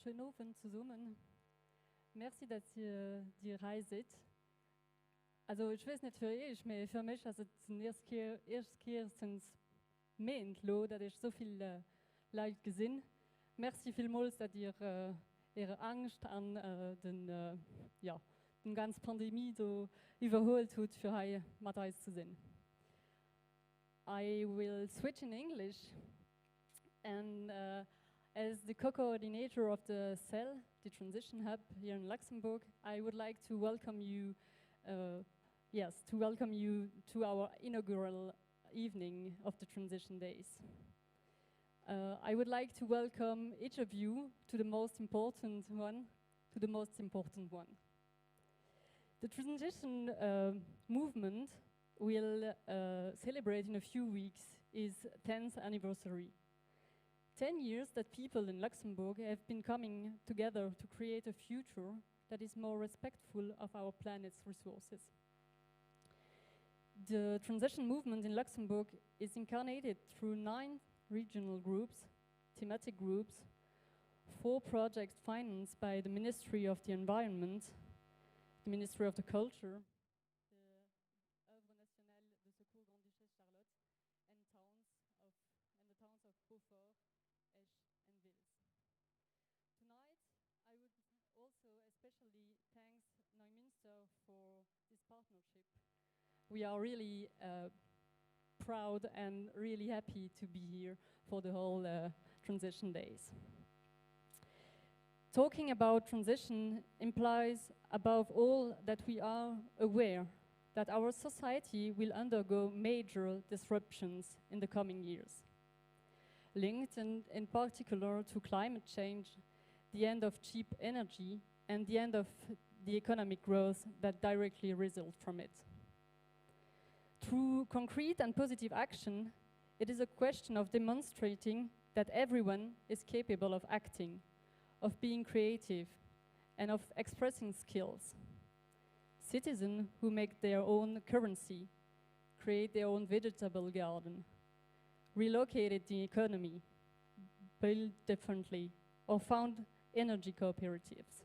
Schönen Abend zusammen. Merci, dass ihr die Reise seid. Also ich weiß nicht für euch, aber für mich ist es die erste Kehr since Montag, dass ich so viele Leute gesehen habe. Merci vielmals, dass ihr ihre Angst an den ganzen Pandemie so überholt habt, für heute mit uns zu sehen. I will switch in English, and as the co-coordinator of the CEL, the Transition Hub here in Luxembourg, I would like to welcome you, to our inaugural evening of the Transition Days. I would like to welcome each of you to the most important one. The transition movement will celebrate in a few weeks its 10th anniversary. 10 years that people in Luxembourg have been coming together to create a future that is more respectful of our planet's resources. The transition movement in Luxembourg is incarnated through 9 regional groups, thematic groups, 4 projects financed by the Ministry of the Environment, the Ministry of the Culture, the Œuvre Nationale de Secours Grande Duchesse Charlotte, and the towns of Beaufort, Esch, and Vils. Tonight, I would also especially thank Neumünster for this partnership. We are really proud and really happy to be here for the whole transition days. Talking about transition implies, above all, that we are aware that our society will undergo major disruptions in the coming years, linked in particular to climate change, the end of cheap energy, and the end of the economic growth that directly result from it. Through concrete and positive action, it is a question of demonstrating that everyone is capable of acting, of being creative, and of expressing skills. Citizens who make their own currency, create their own vegetable garden, relocated the economy, build differently, or found energy cooperatives.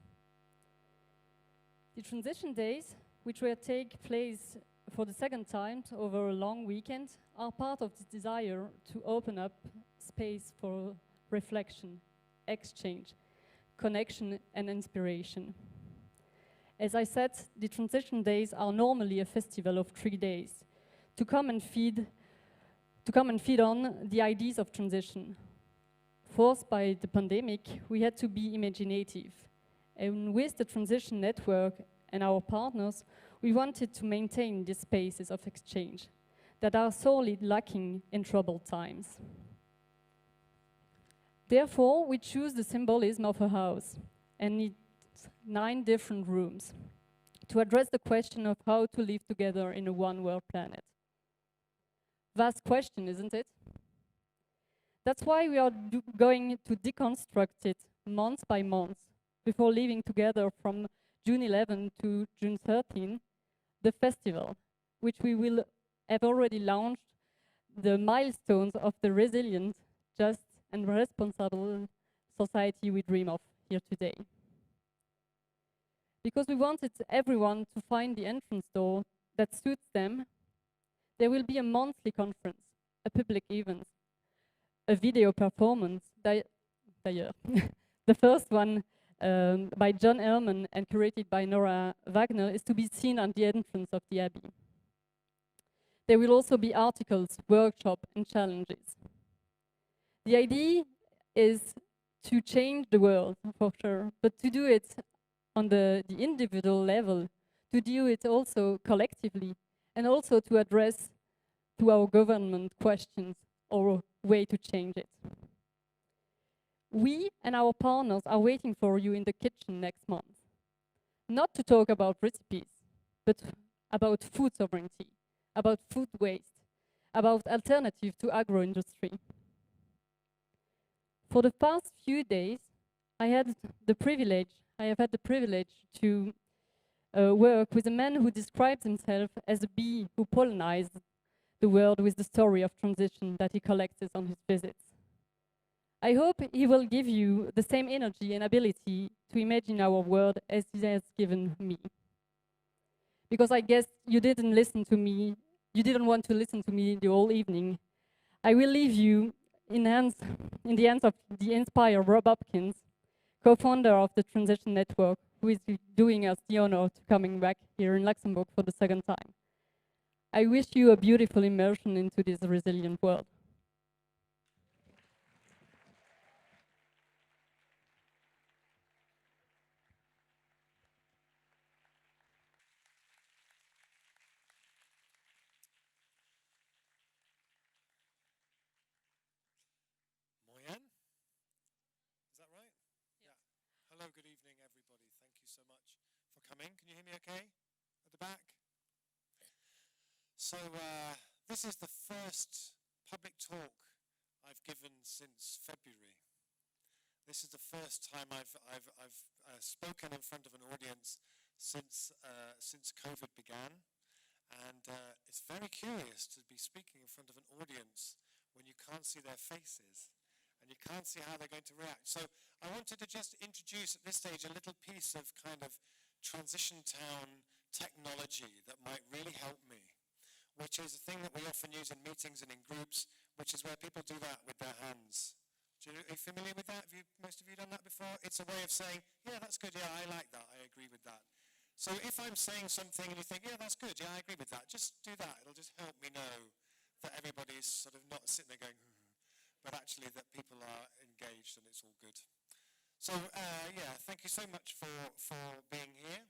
The transition days, which will take place for the second time over a long weekend, are part of the desire to open up space for reflection, exchange, connection, and inspiration. As I said, the transition days are normally a festival of 3 days to come and feed on the ideas of transition. Forced by the pandemic, we had to be imaginative. And with the transition network and our partners, we wanted to maintain these spaces of exchange that are sorely lacking in troubled times. Therefore, we choose the symbolism of a house and its 9 different rooms to address the question of how to live together in a one-world planet. Vast question, isn't it? That's why we are going to deconstruct it month by month before living together from June 11 to June 13, the festival, which we will have already launched the milestones of the resilient, just, and responsible society we dream of here today. Because we wanted everyone to find the entrance door that suits them, there will be a monthly conference, a public event, a video performance, d'ailleurs. The first one by John Ehrman and curated by Nora Wagner is to be seen at the entrance of the Abbey. There will also be articles, workshops, and challenges. The idea is to change the world, for sure, but to do it on the individual level, to do it also collectively, and also to address to our government questions or way to change it. We and our partners are waiting for you in the kitchen next month, not to talk about recipes, but about food sovereignty, about food waste, about alternative to agro-industry. For the past few days, I have had the privilege to work with a man who describes himself as a bee who pollinizes the world with the story of transition that he collects on his visits. I hope he will give you the same energy and ability to imagine our world as he has given me. Because I guess you didn't listen to me, you didn't want to listen to me the whole evening. I will leave you in the hands of the inspired Rob Hopkins, co-founder of the Transition Network, who is doing us the honor of coming back here in Luxembourg for the second time. I wish you a beautiful immersion into this resilient world. Moyen? Is that right? Yeah. Hello, good evening, everybody. Thank you so much for coming. Can you hear me okay? At the back? So, this is the first public talk I've given since February. This is the first time I've spoken in front of an audience since COVID began. And it's very curious to be speaking in front of an audience when you can't see their faces and you can't see how they're going to react. So I wanted to just introduce at this stage a little piece of kind of transition town technology that might really help me, which is a thing that we often use in meetings and in groups, which is where people do that with their hands. Are you familiar with that? Most of you done that before? It's a way of saying, yeah, that's good, yeah, I like that, I agree with that. So if I'm saying something and you think, yeah, that's good, yeah, I agree with that, just do that. It'll just help me know that everybody's sort of not sitting there going, but actually that people are engaged and it's all good. So, yeah, thank you so much for being here.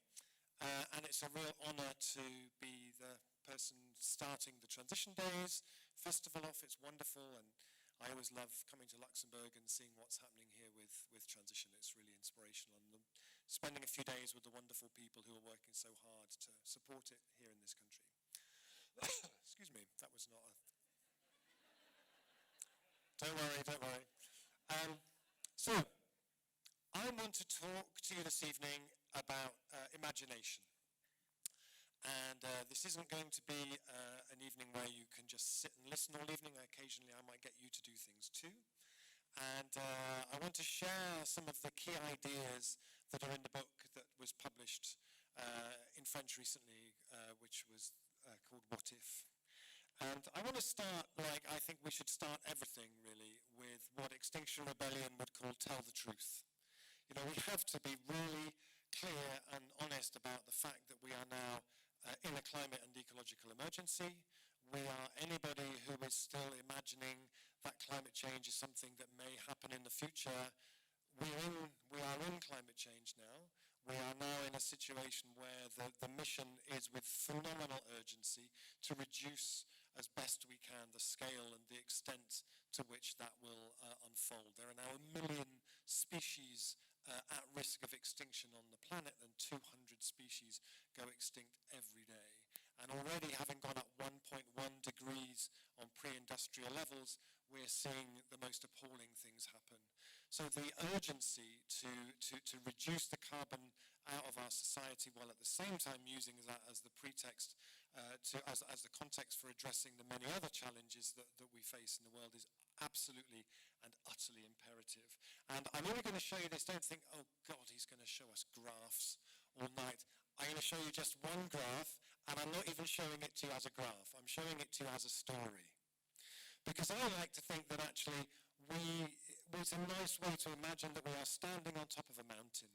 And it's a real honor to be the person starting the Transition Days festival off. It's wonderful, and I always love coming to Luxembourg and seeing what's happening here with transition. It's really inspirational, and spending a few days with the wonderful people who are working so hard to support it here in this country. Excuse me, that was not a... Don't worry, don't worry. So, I want to talk to you this evening about imagination. And this isn't going to be an evening where you can just sit and listen all evening. Occasionally I might get you to do things too. And I want to share some of the key ideas that are in the book that was published in French recently, which was called What If? And I want to start, like I think we should start everything really, with what Extinction Rebellion would call tell the truth. You know, we have to be really clear and honest about the fact that we are now in a climate and ecological emergency. We are anybody who is still imagining that climate change is something that may happen in the future. We are in climate change now. We are now in a situation where the mission is with phenomenal urgency to reduce as best we can the scale and the extent to which that will unfold. There are now 1 million species at risk of extinction on the planet, and 200 species go extinct every day. And already having gone up 1.1 degrees on pre-industrial levels, we're seeing the most appalling things happen. So the urgency to reduce the carbon out of our society, while at the same time using that as the pretext, as the context for addressing the many other challenges that we face in the world, is absolutely and utterly imperative. And I'm only going to show you this. Don't think, oh God, he's going to show us graphs all night. I'm going to show you just one graph, and I'm not even showing it to you as a graph. I'm showing it to you as a story. Because I like to think that actually it's a nice way to imagine that we are standing on top of a mountain.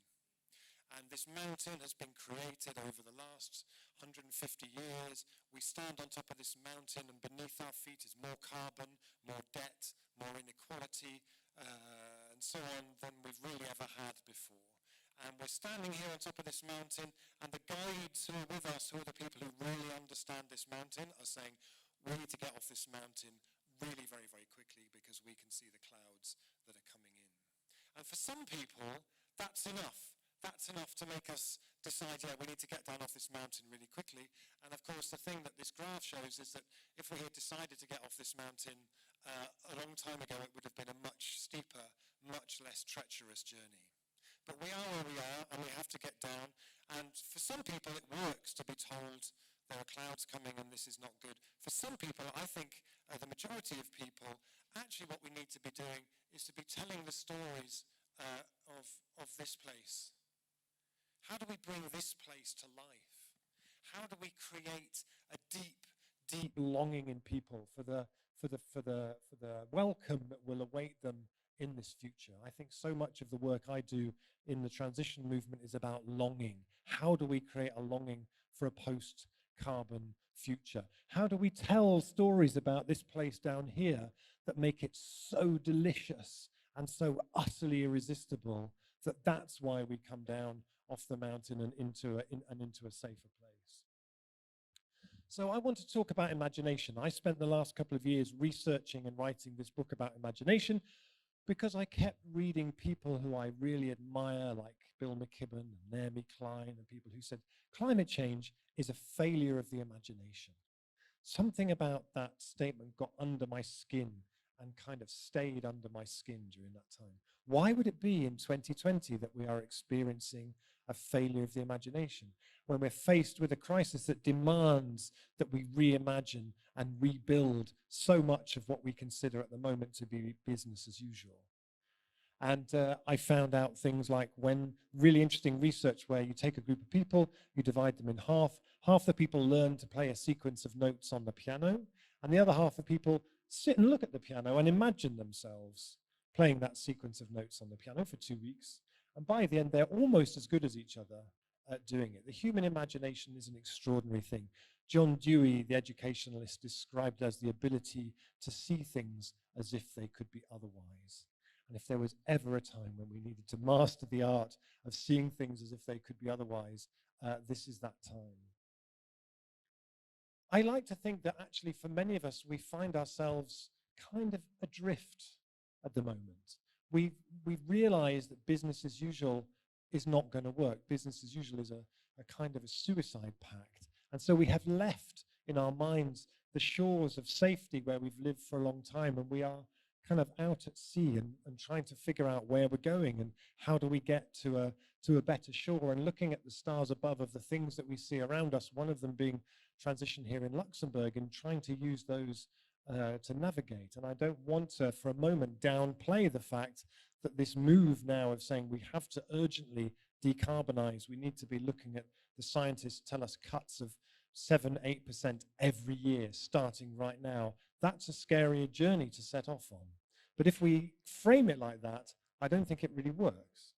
And this mountain has been created over the last 150 years. We stand on top of this mountain, and beneath our feet is more carbon, more debt, more inequality, and so on than we've really ever had before. And we're standing here on top of this mountain, and the guides who are with us, who are the people who really understand this mountain, are saying, we need to get off this mountain really very, very quickly because we can see the clouds that are coming in. And for some people, that's enough. That's enough to make us decide, yeah, we need to get down off this mountain really quickly. And of course, the thing that this graph shows is that if we had decided to get off this mountain a long time ago, it would have been a much steeper, much less treacherous journey. But we are where we are, and we have to get down. And for some people, it works to be told there are clouds coming and this is not good. For some people, I think the majority of people actually what we need to be doing is to be telling the stories of this place. How do we bring this place to life? How do we create a deep longing in people for the welcome that will await them in this future? I think so much of the work I do in the transition movement is about longing. How do we create a longing for a post-carbon future? How do we tell stories about this place down here that make it so delicious and so utterly irresistible that that's why we come down off the mountain and into a safer place? So I want to talk about imagination. I spent the last couple of years researching and writing this book about imagination because I kept reading people who I really admire, like Bill McKibben and Naomi Klein, and people who said climate change is a failure of the imagination. Something about that statement got under my skin and kind of stayed under my skin during that time. Why would it be in 2020 that we are experiencing a failure of the imagination when we're faced with a crisis that demands that we reimagine and rebuild so much of what we consider at the moment to be business as usual? And I found out things like when really interesting research where you take a group of people, you divide them in half. Half the people learn to play a sequence of notes on the piano, and the other half of people sit and look at the piano and imagine themselves playing that sequence of notes on the piano for 2 weeks. And by the end, they're almost as good as each other at doing it. The human imagination is an extraordinary thing. John Dewey, the educationalist, described it as the ability to see things as if they could be otherwise. And if there was ever a time when we needed to master the art of seeing things as if they could be otherwise, this is that time. I like to think that actually for many of us, we find ourselves kind of adrift at the moment. We've realized that business as usual is not going to work. Business as usual is a kind of a suicide pact. And so we have left in our minds the shores of safety where we've lived for a long time, and we are kind of out at sea and trying to figure out where we're going and how do we get to a better shore, and looking at the stars above of the things that we see around us, one of them being transition here in Luxembourg, and trying to use those to navigate. And I don't want to for a moment downplay the fact that this move now of saying we have to urgently decarbonize, we need to be looking at, the scientists tell us, cuts of 7-8% every year starting right now. That's a scarier journey to set off on. But if we frame it like that, I don't think it really works.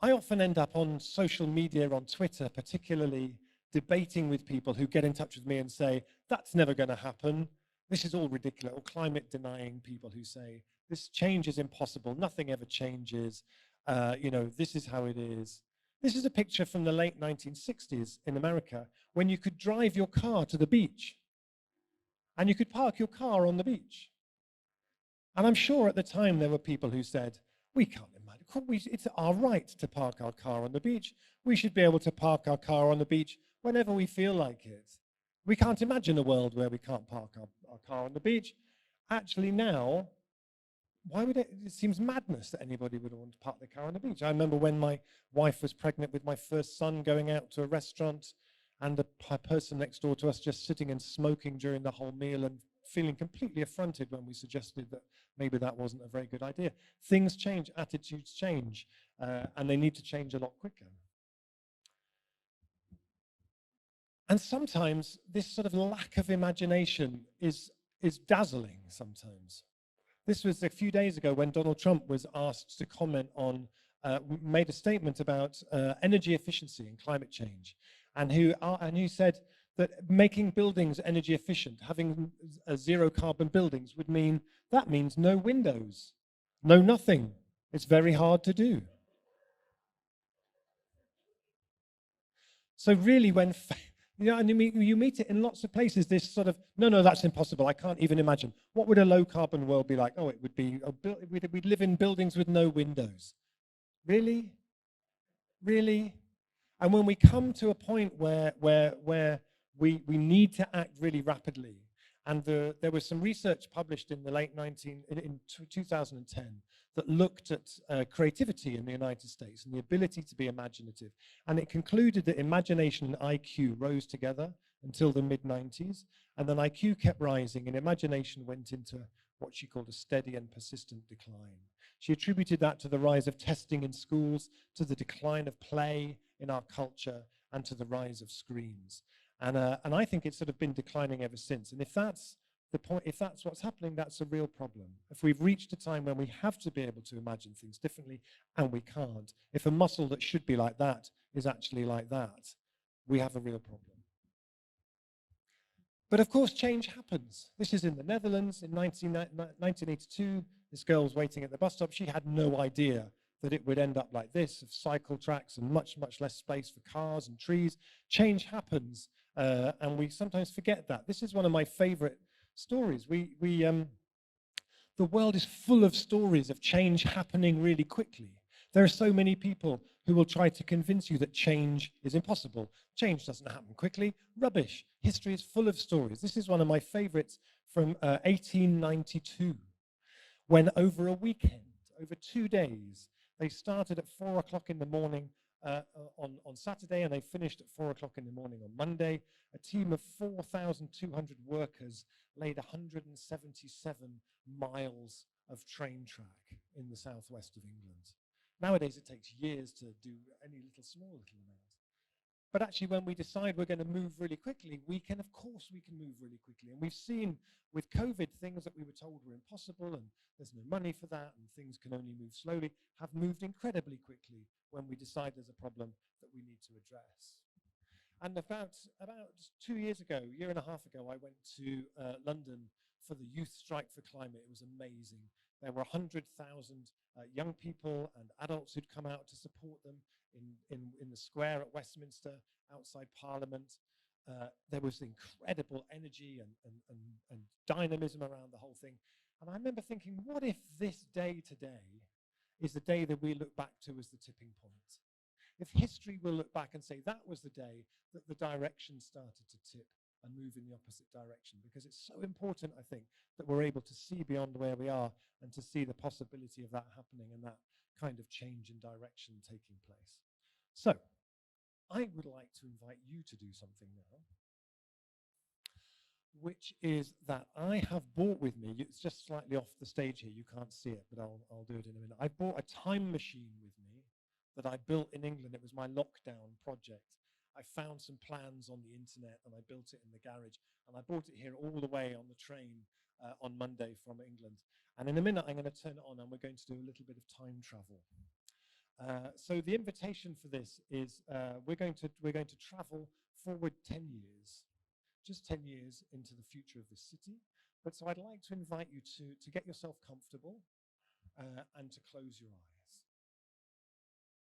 I often end up on social media, on Twitter particularly, debating with people who get in touch with me and say, that's never going to happen. This is all ridiculous. Or climate denying people who say, this change is impossible. Nothing ever changes. This is how it is. This is a picture from the late 1960s in America when you could drive your car to the beach and you could park your car on the beach. And I'm sure at the time there were people who said, we can't imagine, it's our right to park our car on the beach. We should be able to park our car on the beach whenever we feel like it. We can't imagine a world where we can't park our car on the beach. Actually now, why would it seems madness that anybody would want to park their car on the beach. I remember when my wife was pregnant with my first son, going out to a restaurant and the person next door to us just sitting and smoking during the whole meal and feeling completely affronted when we suggested that maybe that wasn't a very good idea. Things change, attitudes change, and they need to change a lot quicker. And sometimes this sort of lack of imagination is dazzling sometimes. This was a few days ago when Donald Trump was asked to comment on, made a statement about energy efficiency and climate change, and who said that making buildings energy efficient, having zero carbon buildings would mean, that means no windows, no nothing. It's very hard to do. So really when, and you meet it in lots of places, this sort of, no, that's impossible, I can't even imagine. What would a low carbon world be like? Oh, it would be, we'd live in buildings with no windows. Really? Really? And when we come to a point where we need to act really rapidly, and there was some research published in the late 2010 that looked at creativity in the United States and the ability to be imaginative. And it concluded that imagination and IQ rose together until the mid-90s, and then IQ kept rising and imagination went into what she called a steady and persistent decline. She attributed that to the rise of testing in schools, to the decline of play in our culture, and to the rise of screens. And I think it's sort of been declining ever since. And if that's the point, if that's what's happening, that's a real problem. If we've reached a time when we have to be able to imagine things differently and we can't, if a muscle that should be like that is actually like that, we have a real problem. But of course, change happens. This is in the Netherlands in 1982. This girl was waiting at the bus stop. She had no idea that it would end up like this, of cycle tracks and much, much less space for cars and trees. Change happens, and we sometimes forget that. This is one of my favorite stories. The world is full of stories of change happening really quickly. There are so many people who will try to convince you that change is impossible. Change doesn't happen quickly. Rubbish. History is full of stories. This is one of my favorites from 1892, when over a weekend, over 2 days, they started at 4 o'clock in the morning on Saturday, and they finished at 4 o'clock in the morning on Monday. A team of 4,200 workers laid 177 miles of train track in the southwest of England. Nowadays, it takes years to do any small little amount. But actually, when we decide we're going to move really quickly, of course we can move really quickly. And we've seen with COVID, things that we were told were impossible and there's no money for that and things can only move slowly, have moved incredibly quickly when we decide there's a problem that we need to address. And about 2 years ago, a year and a half ago, I went to London for the Youth Strike for Climate. It was amazing. There were 100,000 young people and adults who'd come out to support them in the square at Westminster, outside Parliament. There was incredible energy and dynamism around the whole thing. And I remember thinking, what if this day today is the day that we look back to as the tipping point? If history will look back and say that was the day that the direction started to tip and move in the opposite direction, because it's so important, I think, that we're able to see beyond where we are and to see the possibility of that happening and that kind of change in direction taking place. So, I would like to invite you to do something now, which is that I have brought with me, it's just slightly off the stage here, you can't see it, but I'll do it in a minute. I brought a time machine with me that I built in England. It was my lockdown project. I found some plans on the internet and I built it in the garage, and I brought it here all the way on the train on Monday from England. And in a minute I'm going to turn it on and we're going to do a little bit of time travel. So the invitation for this is we're going to travel forward 10 years, just 10 years into the future of this city. But so I'd like to invite you to get yourself comfortable and to close your eyes.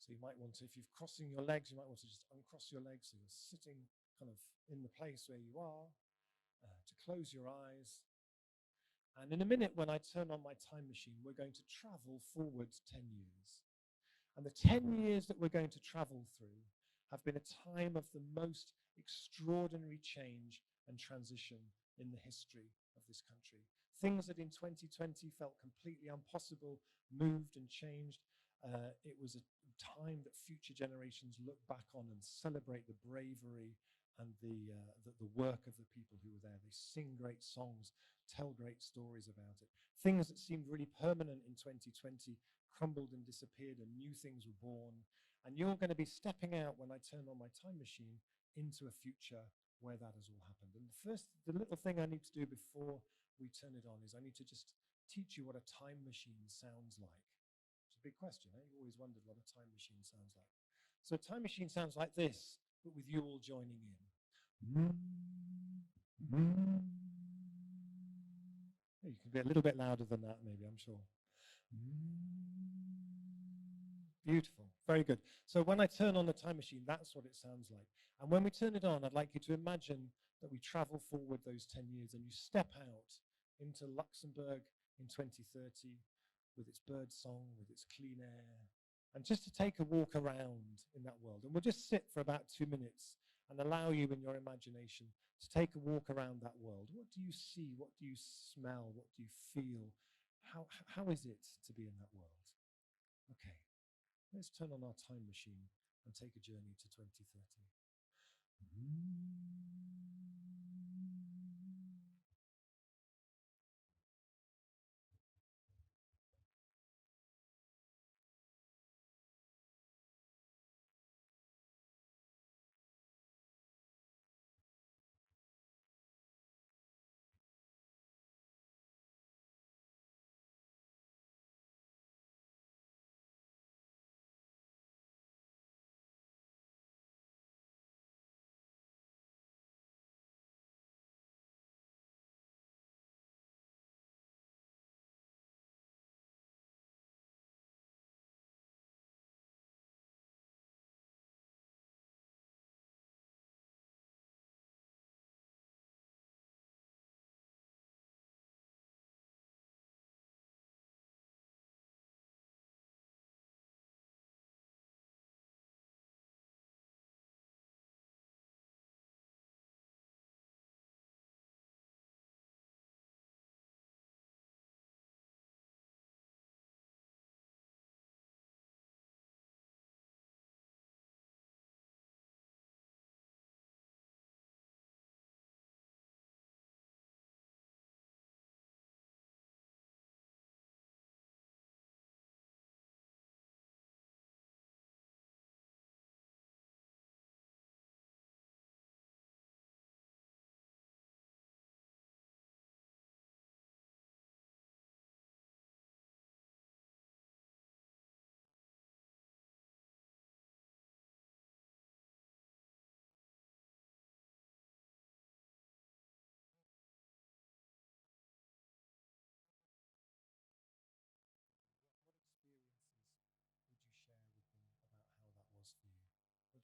So you might want to, if you're crossing your legs, you might want to just uncross your legs so you're sitting kind of in the place where you are, to close your eyes. And in a minute, when I turn on my time machine, we're going to travel forward 10 years. And the 10 years that we're going to travel through have been a time of the most extraordinary change and transition in the history of this country. Things that in 2020 felt completely impossible moved and changed. It was a time that future generations look back on and celebrate the bravery and the work of the people who were there. They sing great songs, tell great stories about it. Things that seemed really permanent in 2020 crumbled and disappeared, and new things were born. And you're going to be stepping out when I turn on my time machine into a future where that has all happened. And the little thing I need to do before we turn it on is I need to just teach you what a time machine sounds like. It's a big question, eh? You've always wondered what a time machine sounds like. So a time machine sounds like this, but with you all joining in. You can be a little bit louder than that, maybe, I'm sure. Beautiful, very good. So when I turn on the time machine, that's what it sounds like. And when we turn it on, I'd like you to imagine that we travel forward those 10 years and you step out into Luxembourg in 2030 with its bird song, with its clean air, and just to take a walk around in that world. And we'll just sit for about 2 minutes and allow you in your imagination to take a walk around that world. What do you see? What do you smell? What do you feel? How is it to be in that world? Okay, let's turn on our time machine and take a journey to 2030.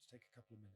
just take a couple of minutes.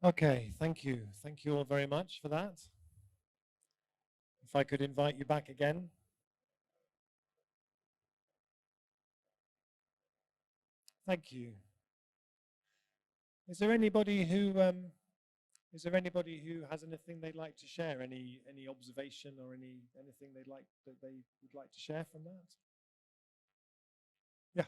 Okay, thank you. Thank you all very much for that. If I could invite you back again. Thank you. Is there anybody who has anything they'd like to share? Any observation or anything they would like to share from that? Yeah.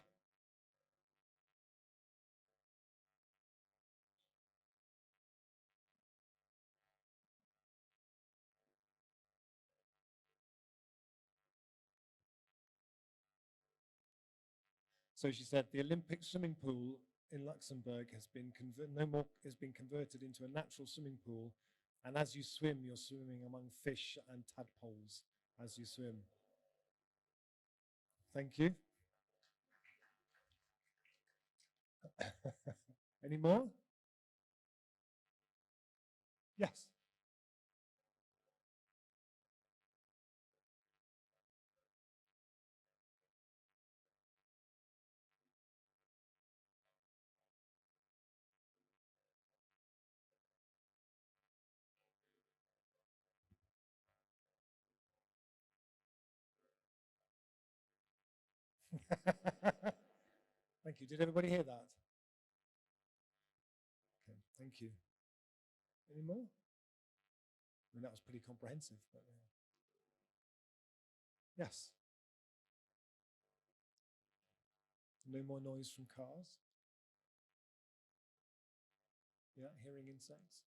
So she said the Olympic swimming pool in Luxembourg has been converted into a natural swimming pool, and as you swim, you're swimming among fish and tadpoles as you swim. Thank you. Any more? Yes. Thank you. Did everybody hear that? Okay, thank you. Any more? I mean, that was pretty comprehensive. But, yes. No more noise from cars. Yeah, hearing insects.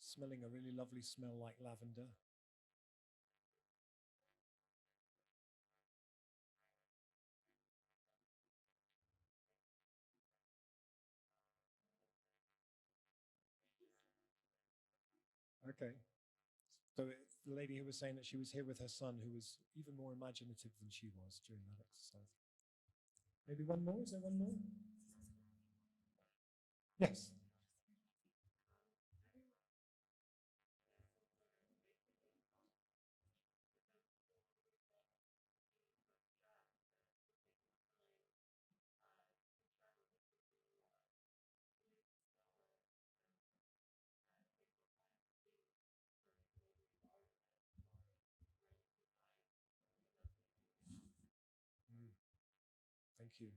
Smelling a really lovely smell like lavender. Okay. So the lady who was saying that she was here with her son, who was even more imaginative than she was during that exercise. Maybe one more? Is there one more? Yes. Thank you.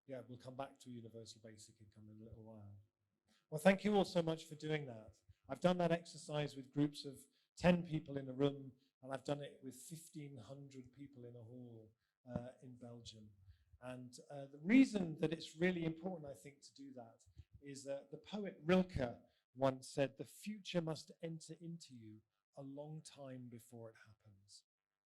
Yeah, we'll come back to Universal Basic Income in a little while. Well, thank you all so much for doing that. I've done that exercise with groups of 10 people in a room, and I've done it with 1,500 people in a hall in Belgium. And the reason that it's really important, I think, to do that is that the poet Rilke once said, "The future must enter into you a long time before it happens."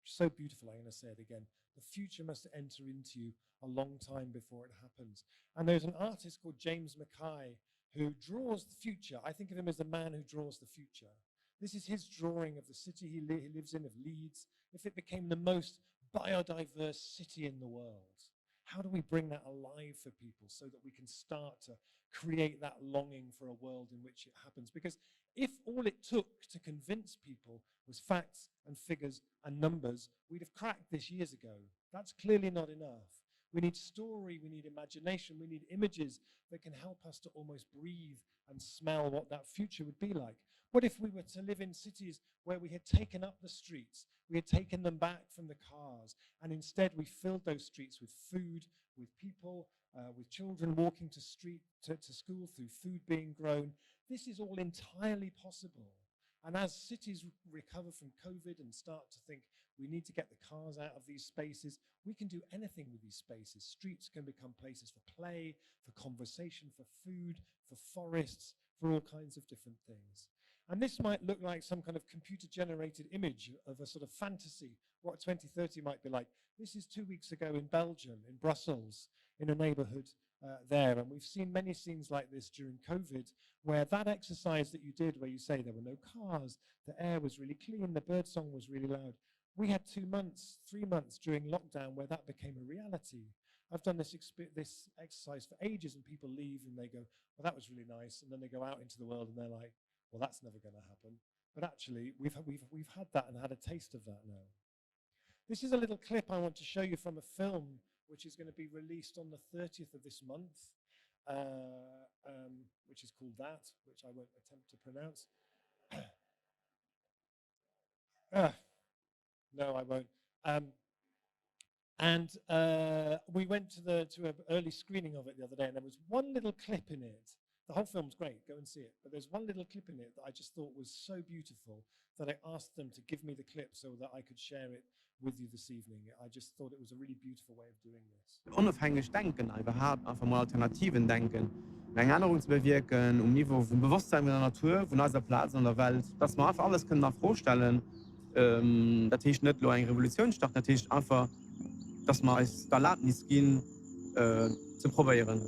So beautiful, I'm going to say it again. The future must enter into you a long time before it happens. And there's an artist called James Mackay who draws the future. I think of him as the man who draws the future. This is his drawing of the city he lives in, of Leeds. If it became the most biodiverse city in the world, how do we bring that alive for people so that we can start to create that longing for a world in which it happens? Because if all it took to convince people was facts and figures and numbers, we'd have cracked this years ago. That's clearly not enough. We need story, we need imagination, we need images that can help us to almost breathe and smell what that future would be like. What if we were to live in cities where we had taken up the streets, we had taken them back from the cars, and instead we filled those streets with food, with people, with children walking to school through food being grown? This is all entirely possible. And as cities recover from COVID and start to think we need to get the cars out of these spaces, we can do anything with these spaces. Streets can become places for play, for conversation, for food, for forests, for all kinds of different things. And this might look like some kind of computer-generated image of a sort of fantasy, what 2030 might be like. This is 2 weeks ago in Belgium, in Brussels, in a neighborhood there. And we've seen many scenes like this during COVID, where that exercise that you did, where you say there were no cars, the air was really clean, the birdsong was really loud. We had 2 months, 3 months during lockdown where that became a reality. I've done this exercise for ages, and people leave and they go, well, that was really nice. And then they go out into the world and they're like, well, that's never going to happen. But actually, we've had that and had a taste of that now. This is a little clip I want to show you from a film which is going to be released on the 30th of this month, which is called That, which I won't attempt to pronounce. No, I won't. We went to an early screening of it the other day, and there was one little clip in it. The whole film's great, go and see it. But there's one little clip in it that I just thought was so beautiful that I asked them to give me the clip so that I could share it with you this evening. I just thought it was a really beautiful way of doing this. Unabhängig denken, überhaupt einfach mal Alternativen denken, eine Änderung zu bewirken, Niveau von Bewusstsein in der Natur, von unserer Platz in der Welt, dass wir einfach alles können nach vorstellen, natürlich nicht nur eine Revolution starten, natürlich einfach, dass wir es da Erlaubnis gehen, zu probieren.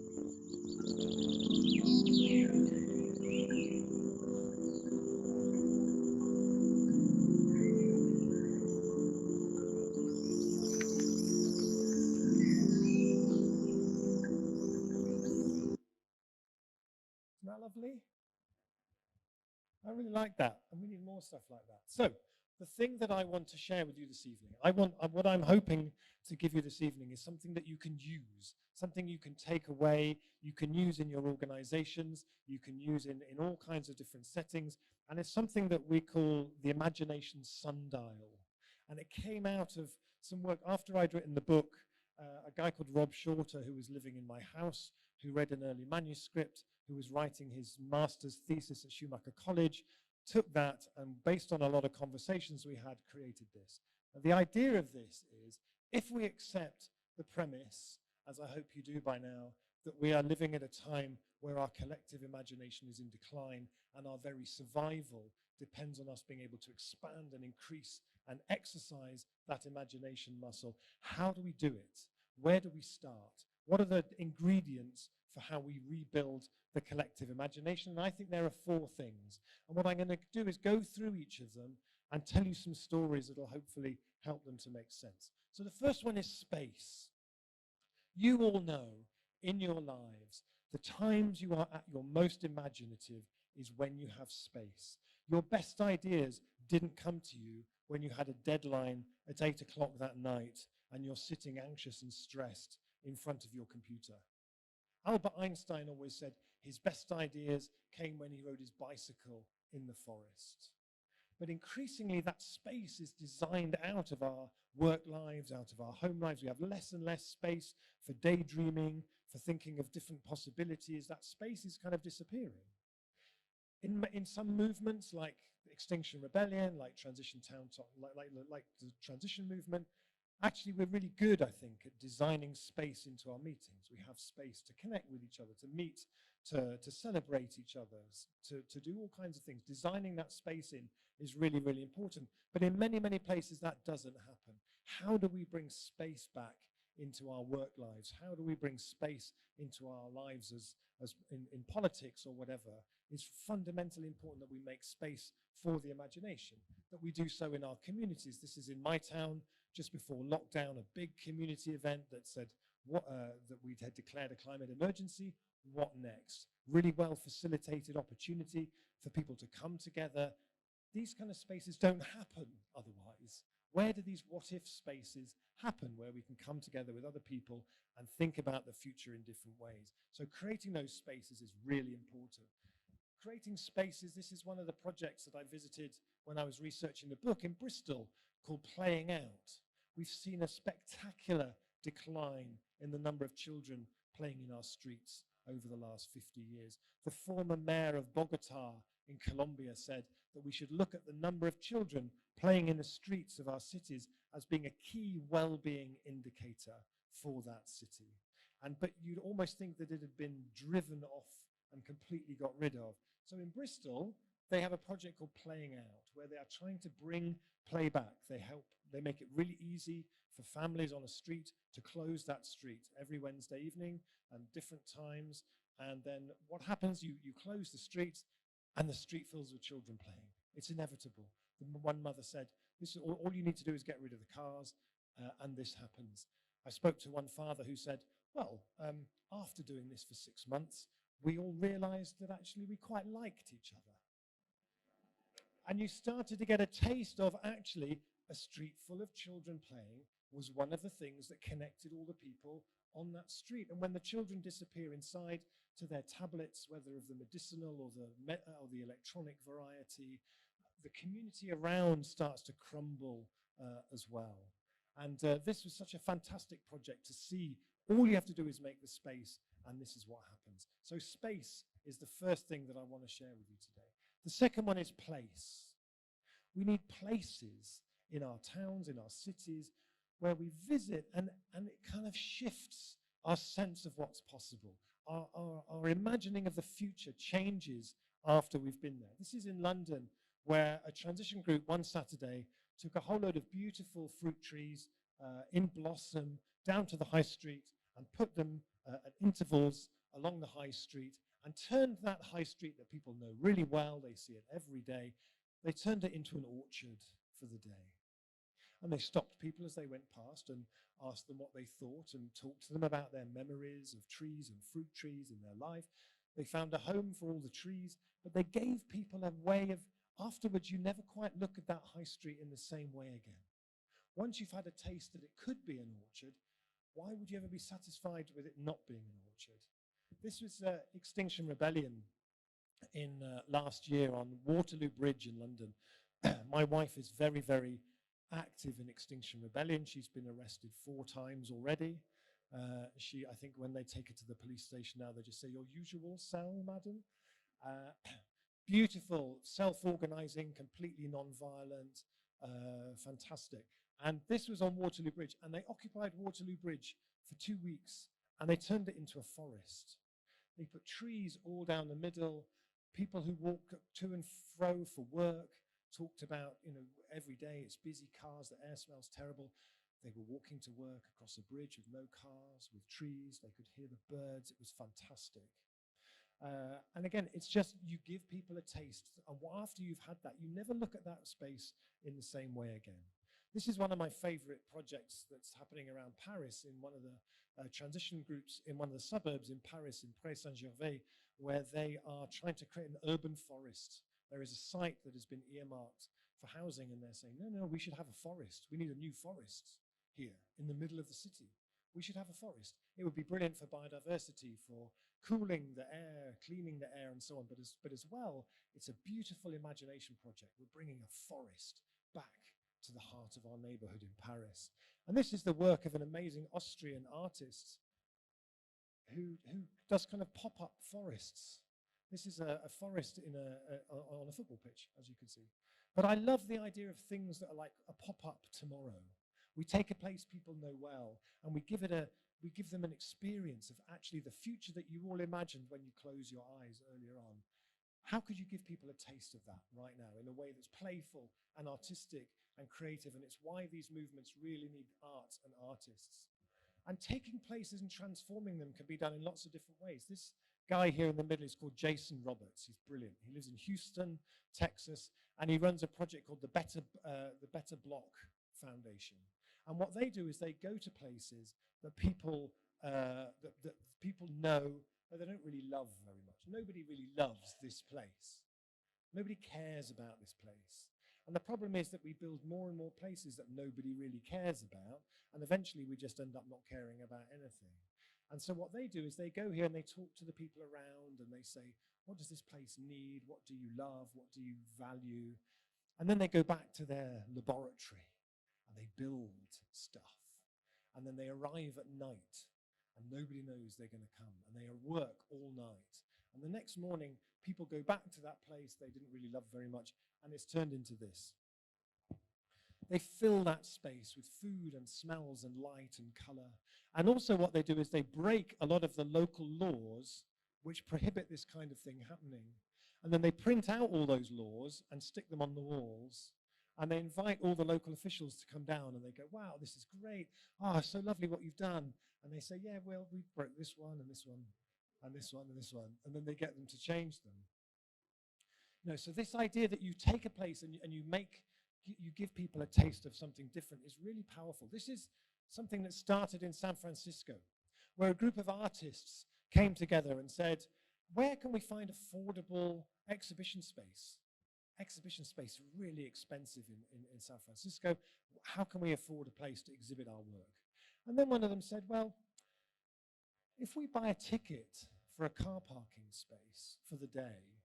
Isn't that lovely? I really like that, and we need more stuff like that. So, the thing that I want to share with you this evening, what I'm hoping to give you this evening is something that you can use, something you can take away, you can use in your organizations, you can use in all kinds of different settings, and it's something that we call the imagination sundial. And it came out of some work after I'd written the book. A guy called Rob Shorter, who was living in my house, who read an early manuscript, who was writing his master's thesis at Schumacher College, took that and based on a lot of conversations we had, created this. And the idea of this is, if we accept the premise, as I hope you do by now, that we are living at a time where our collective imagination is in decline and our very survival depends on us being able to expand and increase and exercise that imagination muscle, how do we do it? Where do we start? What are the ingredients for how we rebuild the collective imagination? And I think there are 4 things. And what I'm going to do is go through each of them and tell you some stories that will hopefully help them to make sense. So the first one is space. You all know in your lives, the times you are at your most imaginative is when you have space. Your best ideas didn't come to you when you had a deadline at 8 o'clock that night and you're sitting anxious and stressed in front of your computer. Albert Einstein always said his best ideas came when he rode his bicycle in the forest. But increasingly, that space is designed out of our work lives, out of our home lives. We have less and less space for daydreaming, for thinking of different possibilities. That space is kind of disappearing. In some movements, like Extinction Rebellion, like Transition Town Talk, like the transition movement, actually we're really good, I think, at designing space into our meetings. We have space to connect with each other, to meet, to celebrate each other, to do all kinds of things. Designing that space in is really, really important. But in many, many places that doesn't happen. How do we bring space back into our work lives? How do we bring space into our lives as in politics or whatever? It's fundamentally important that we make space for the imagination, that we do so in our communities. This is in my town, just before lockdown, a big community event that said that we had declared a climate emergency. What next? Really well facilitated opportunity for people to come together. These kind of spaces don't happen otherwise. Where do these what-if spaces happen, where we can come together with other people and think about the future in different ways? So creating those spaces is really important. Creating spaces, this is one of the projects that I visited when I was researching the book in Bristol, called Playing Out. We've seen a spectacular decline in the number of children playing in our streets over the last 50 years. The former mayor of Bogota in Colombia said that we should look at the number of children playing in the streets of our cities as being a key well-being indicator for that city. But you'd almost think that it had been driven off and completely got rid of. So in Bristol, they have a project called Playing Out, where they are trying to bring play back. They make it really easy for families on a street to close that street every Wednesday evening and different times. And then what happens, you close the street and the street fills with children playing. It's inevitable. One mother said, all you need to do is get rid of the cars and this happens. I spoke to one father who said, well, after doing this for 6 months, we all realized that actually we quite liked each other. And you started to get a taste of actually a street full of children playing was one of the things that connected all the people on that street. And when the children disappear inside to their tablets, whether of the medicinal or the electronic variety, the community around starts to crumble as well. And this was such a fantastic project to see. All you have to do is make the space, and this is what happens. So space is the first thing that I want to share with you today. The second one is place. We need places in our towns, in our cities, where we visit, and it kind of shifts our sense of what's possible. Our imagining of the future changes after we've been there. This is in London, where a transition group one Saturday took a whole load of beautiful fruit trees in blossom down to the high street and put them at intervals along the high street and turned that high street that people know really well, they see it every day, they turned it into an orchard for the day. And they stopped people as they went past and asked them what they thought and talked to them about their memories of trees and fruit trees in their life. They found a home for all the trees, but they gave people a way of, afterwards, you never quite look at that high street in the same way again. Once you've had a taste that it could be an orchard, why would you ever be satisfied with it not being an orchard? This was Extinction Rebellion in last year on Waterloo Bridge in London. My wife is very, very active in Extinction Rebellion. She's been arrested 4 times already. I think when they take her to the police station now, they just say, your usual cell, madam. Beautiful, self-organizing, completely non-violent, fantastic. And this was on Waterloo Bridge, and they occupied Waterloo Bridge for 2 weeks, and they turned it into a forest. They put trees all down the middle. People who walk to and fro for work talked about, every day it's busy cars, the air smells terrible. They were walking to work across a bridge with no cars, with trees. They could hear the birds. It was fantastic. And again, it's just you give people a taste. And after you've had that, you never look at that space in the same way again. This is one of my favorite projects that's happening around Paris in one of the transition groups in one of the suburbs in Paris, in Pré-Saint-Gervais, where they are trying to create an urban forest. There is a site that has been earmarked for housing, and they're saying, no, we should have a forest. We need a new forest here in the middle of the city. We should have a forest. It would be brilliant for biodiversity, for cooling the air, cleaning the air, and so on. But as well, it's a beautiful imagination project. We're bringing a forest back to the heart of our neighborhood in Paris. And this is the work of an amazing Austrian artist who does kind of pop-up forests. This is a forest on a football pitch, as you can see. But I love the idea of things that are like a pop-up tomorrow. We take a place people know well, and we give them an experience of actually the future that you all imagined when you close your eyes earlier on. How could you give people a taste of that right now in a way that's playful and artistic and creative? And it's why these movements really need art and artists. And taking places and transforming them can be done in lots of different ways. This guy here in the middle is called Jason Roberts. He's brilliant. He lives in Houston, Texas, and he runs a project called the Better Block Foundation. And what they do is they go to places that people know, but they don't really love very much. Nobody really loves this place. Nobody cares about this place. And the problem is that we build more and more places that nobody really cares about, and eventually we just end up not caring about anything. And so what they do is they go here and they talk to the people around and they say, what does this place need? What do you love? What do you value? And then they go back to their laboratory and they build stuff. And then they arrive at night and nobody knows they're going to come. And they work all night. And the next morning, people go back to that place they didn't really love very much, and it's turned into this. They fill that space with food and smells and light and color. And also what they do is they break a lot of the local laws which prohibit this kind of thing happening. And then they print out all those laws and stick them on the walls. And they invite all the local officials to come down and they go, wow, this is great. Oh, so lovely what you've done. And they say, yeah, well, we broke this one and this one and this one and this one. And then they get them to change them. You know, so this idea that you take a place and you give people a taste of something different is really powerful. This is something that started in San Francisco, where a group of artists came together and said, where can we find affordable exhibition space? Exhibition space is really expensive in San Francisco. How can we afford a place to exhibit our work? And then one of them said, well, if we buy a ticket for a car parking space for the day,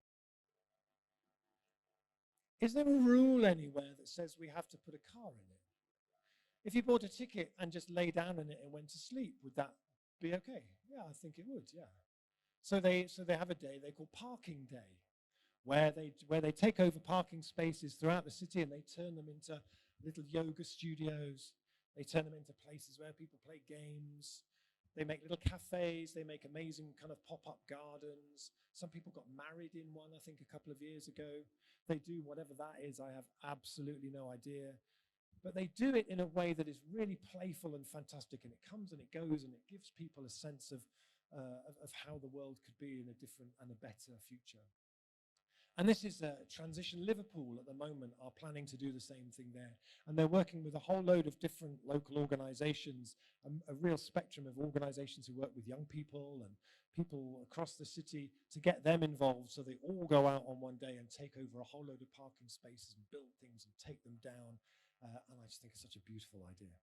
is there a rule anywhere that says we have to put a car in it? If you bought a ticket and just lay down in it and went to sleep, would that be okay? Yeah, I think it would, yeah. So they have a day they call Parking Day, where they take over parking spaces throughout the city and they turn them into little yoga studios. They turn them into places where people play games. They make little cafes. They make amazing kind of pop-up gardens. Some people got married in one, I think, a couple of years ago. They do whatever that is. I have absolutely no idea. But they do it in a way that is really playful and fantastic, and it comes and it goes, and it gives people a sense of how the world could be in a different and a better future. And this is Transition Liverpool at the moment are planning to do the same thing there. And they're working with a whole load of different local organizations, a real spectrum of organizations who work with young people and people across the city to get them involved so they all go out on one day and take over a whole load of parking spaces and build things and take them down. And I just think it's such a beautiful idea.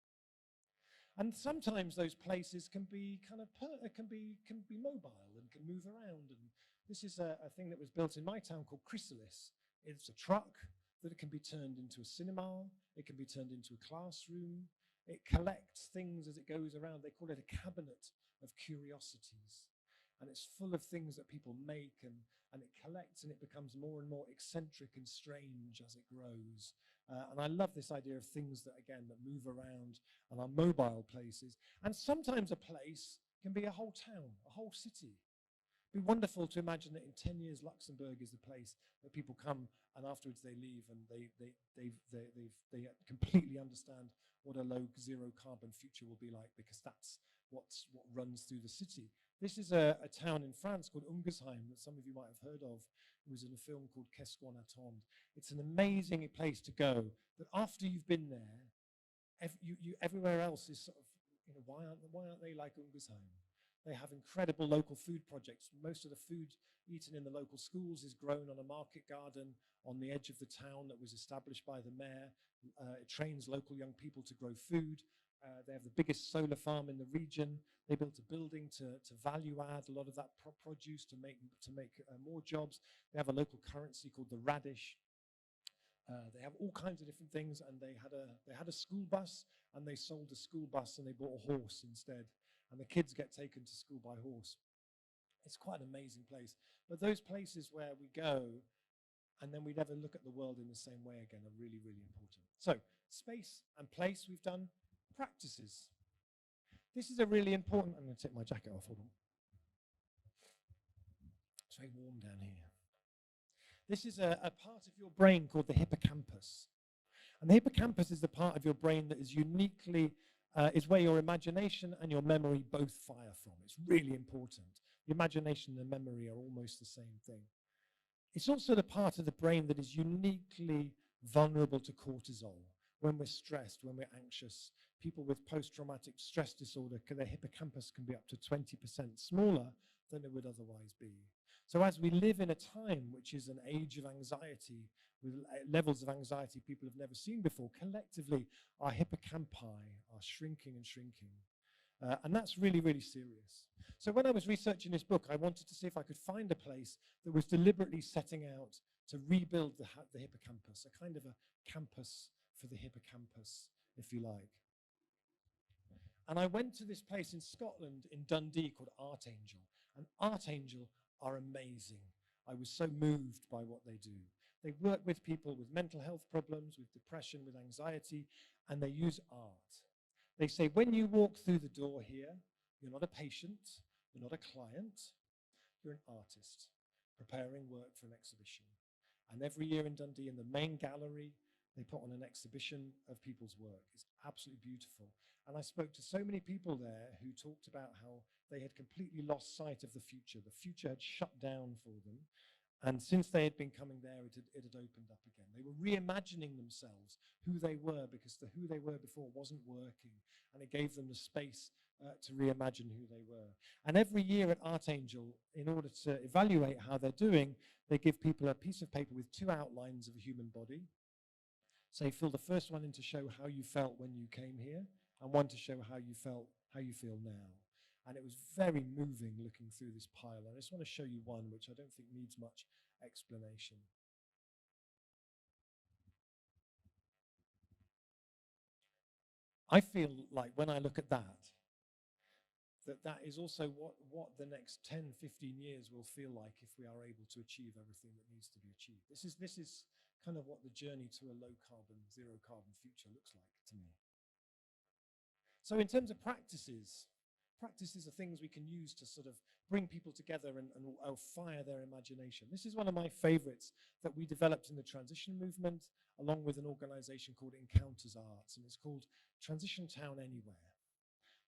And sometimes those places can be kind of can be mobile and can move around. And this is a thing that was built in my town called Chrysalis. It's a truck that can be turned into a cinema. It can be turned into a classroom. It collects things as it goes around. They call it a cabinet of curiosities. And it's full of things that people make, and it collects, and it becomes more and more eccentric and strange as it grows. And I love this idea of things that, again, that move around and are mobile places. And sometimes a place can be a whole town, a whole city. It'd be wonderful to imagine that in 10 years, Luxembourg is the place where people come and afterwards they leave and they completely understand what a low zero carbon future will be like, because that's what runs through the city. This is a town in France called Ungersheim that some of you might have heard of. It was in a film called Qu'est-ce qu'on attend. It's an amazing place to go, that after you've been there, everywhere else is sort of, you know, why aren't they like Ungersheim? They have incredible local food projects. Most of the food eaten in the local schools is grown on a market garden on the edge of the town that was established by the mayor. It trains local young people to grow food. They have the biggest solar farm in the region. They built a building to value add a lot of that produce to make more jobs. They have a local currency called the radish. They have all kinds of different things, and they had a school bus, and they sold a school bus, and they bought a horse instead, and the kids get taken to school by horse. It's quite an amazing place. But those places where we go, and then we never look at the world in the same way again, are really, really important. So space and place we've done. Practices. This is a really important, I'm going to take my jacket off, hold on. It's very warm down here. This is a part of your brain called the hippocampus. And the hippocampus is the part of your brain that is uniquely, is where your imagination and your memory both fire from. It's really important. The imagination and the memory are almost the same thing. It's also the part of the brain that is uniquely vulnerable to cortisol. When we're stressed, when we're anxious, people with post-traumatic stress disorder, their hippocampus can be up to 20% smaller than it would otherwise be. So as we live in a time which is an age of anxiety, with levels of anxiety people have never seen before, collectively our hippocampi are shrinking and shrinking. And that's really, really serious. So when I was researching this book, I wanted to see if I could find a place that was deliberately setting out to rebuild the hippocampus, a kind of a campus for the hippocampus, if you like. And I went to this place in Scotland, in Dundee, called Archangel. And Archangel are amazing. I was so moved by what they do. They work with people with mental health problems, with depression, with anxiety, and they use art. They say, when you walk through the door here, you're not a patient, you're not a client, you're an artist preparing work for an exhibition. And every year in Dundee, in the main gallery, they put on an exhibition of people's work. It's absolutely beautiful. And I spoke to so many people there who talked about how they had completely lost sight of the future. The future had shut down for them. And since they had been coming there, it had opened up again. They were reimagining themselves, who they were, because the who they were before wasn't working. And it gave them the space to reimagine who they were. And every year at Archangel, in order to evaluate how they're doing, they give people a piece of paper with 2 outlines of a human body. Say, fill the first one in to show how you felt when you came here, and one to show how you feel now. And it was very moving looking through this pile. I just want to show you one which I don't think needs much explanation. I feel like when I look at that is also what the next 10, 15 years will feel like if we are able to achieve everything that needs to be achieved. This is kind of what the journey to a low carbon, zero carbon future looks like to me. So in terms of practices are things we can use to sort of bring people together and fire their imagination. This is one of my favorites that we developed in the transition movement, along with an organization called Encounters Arts, and it's called Transition Town Anywhere.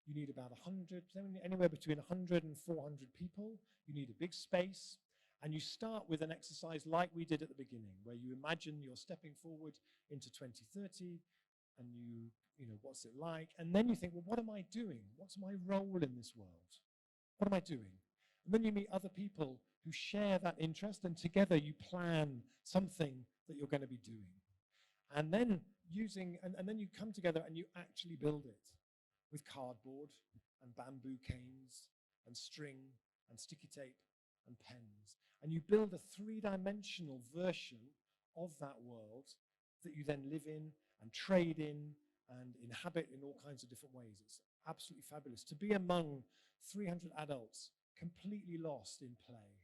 You need about 100, anywhere between 100 and 400 people. You need a big space, and you start with an exercise like we did at the beginning, where you imagine you're stepping forward into 2030, and you know, what's it like? And then you think, well, what am I doing? What's my role in this world? What am I doing? And then you meet other people who share that interest, and together you plan something that you're going to be doing. And then and then you come together and you actually build it with cardboard and bamboo canes and string and sticky tape and pens. And you build a 3-dimensional version of that world that you then live in and trade in and inhabit in all kinds of different ways. It's absolutely fabulous to be among 300 adults completely lost in play,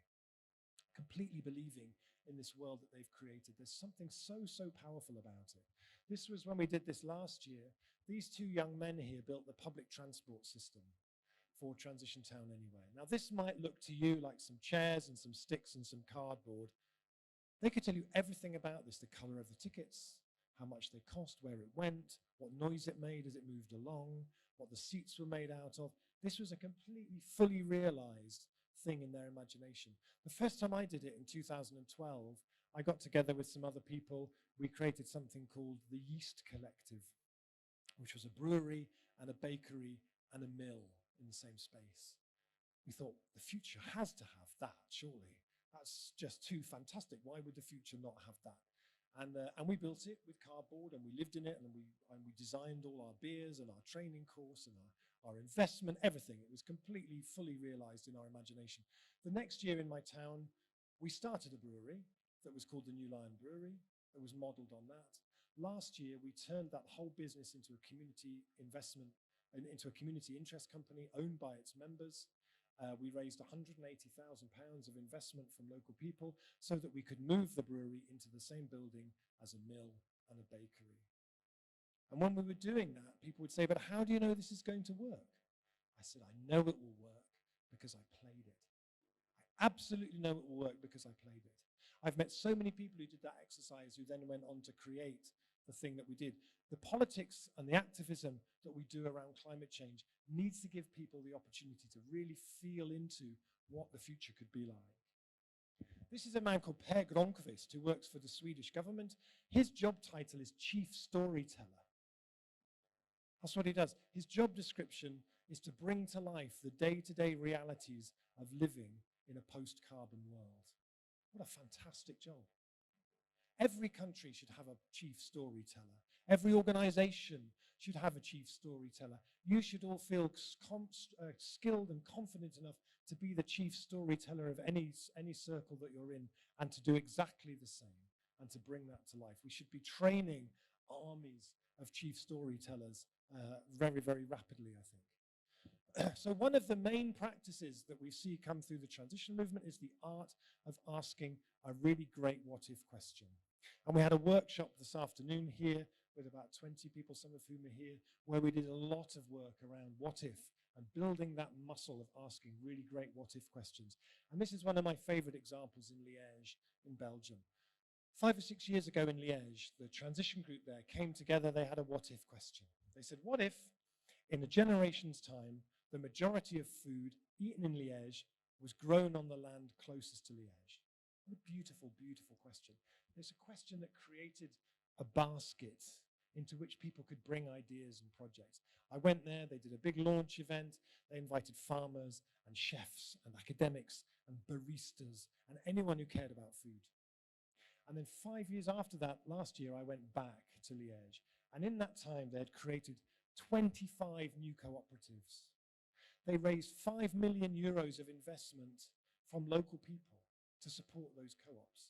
completely believing in this world that they've created. There's something so powerful about it. This was when we did this last year. These 2 young men here built the public transport system for Transition Town Anywhere. Now this might look to you like some chairs and some sticks and some cardboard. They could tell you everything about this, the color of the tickets, how much they cost, where it went, what noise it made as it moved along, what the seats were made out of. This was a completely fully realized thing in their imagination. The first time I did it in 2012, I got together with some other people. We created something called the Yeast Collective, which was a brewery and a bakery and a mill in the same space. We thought the future has to have that, surely. That's just too fantastic. Why would the future not have that? And we built it with cardboard, and we lived in it, and we designed all our beers and our training course and our investment, everything. It was completely, fully realized in our imagination. The next year in my town, we started a brewery that was called the New Lion Brewery. that was modeled on that. Last year, we turned that whole business into a community investment, into a community interest company owned by its members. We raised £180,000 of investment from local people so that we could move the brewery into the same building as a mill and a bakery. And when we were doing that, people would say, but how do you know this is going to work? I said, I know it will work because I played it. I absolutely know it will work because I played it. I've met so many people who did that exercise who then went on to create the thing that we did. The politics and the activism that we do around climate change needs to give people the opportunity to really feel into what the future could be like. This is a man called Per Gronqvist who works for the Swedish government. His job title is Chief Storyteller. That's what he does. His job description is to bring to life the day-to-day realities of living in a post-carbon world. What a fantastic job. Every country should have a chief storyteller. Every organization should have a chief storyteller. You should all feel skilled and confident enough to be the chief storyteller of any circle that you're in and to do exactly the same and to bring that to life. We should be training armies of chief storytellers very, very rapidly, I think. So one of the main practices that we see come through the transition movement is the art of asking a really great what-if question. And we had a workshop this afternoon here with about 20 people, some of whom are here, where we did a lot of work around what if and building that muscle of asking really great what-if questions. And this is one of my favorite examples in Liège, in Belgium. 5 or 6 years ago in Liège, the transition group there came together, they had a what-if question. They said, what if, in a generation's time, the majority of food eaten in Liège was grown on the land closest to Liège? What a beautiful, beautiful question. It's a question that created a basket into which people could bring ideas and projects. I went there, they did a big launch event, they invited farmers and chefs and academics and baristas and anyone who cared about food. And then 5 years after that, last year, I went back to Liège. And in that time, they had created 25 new cooperatives. They raised €5 million of investment from local people to support those co-ops.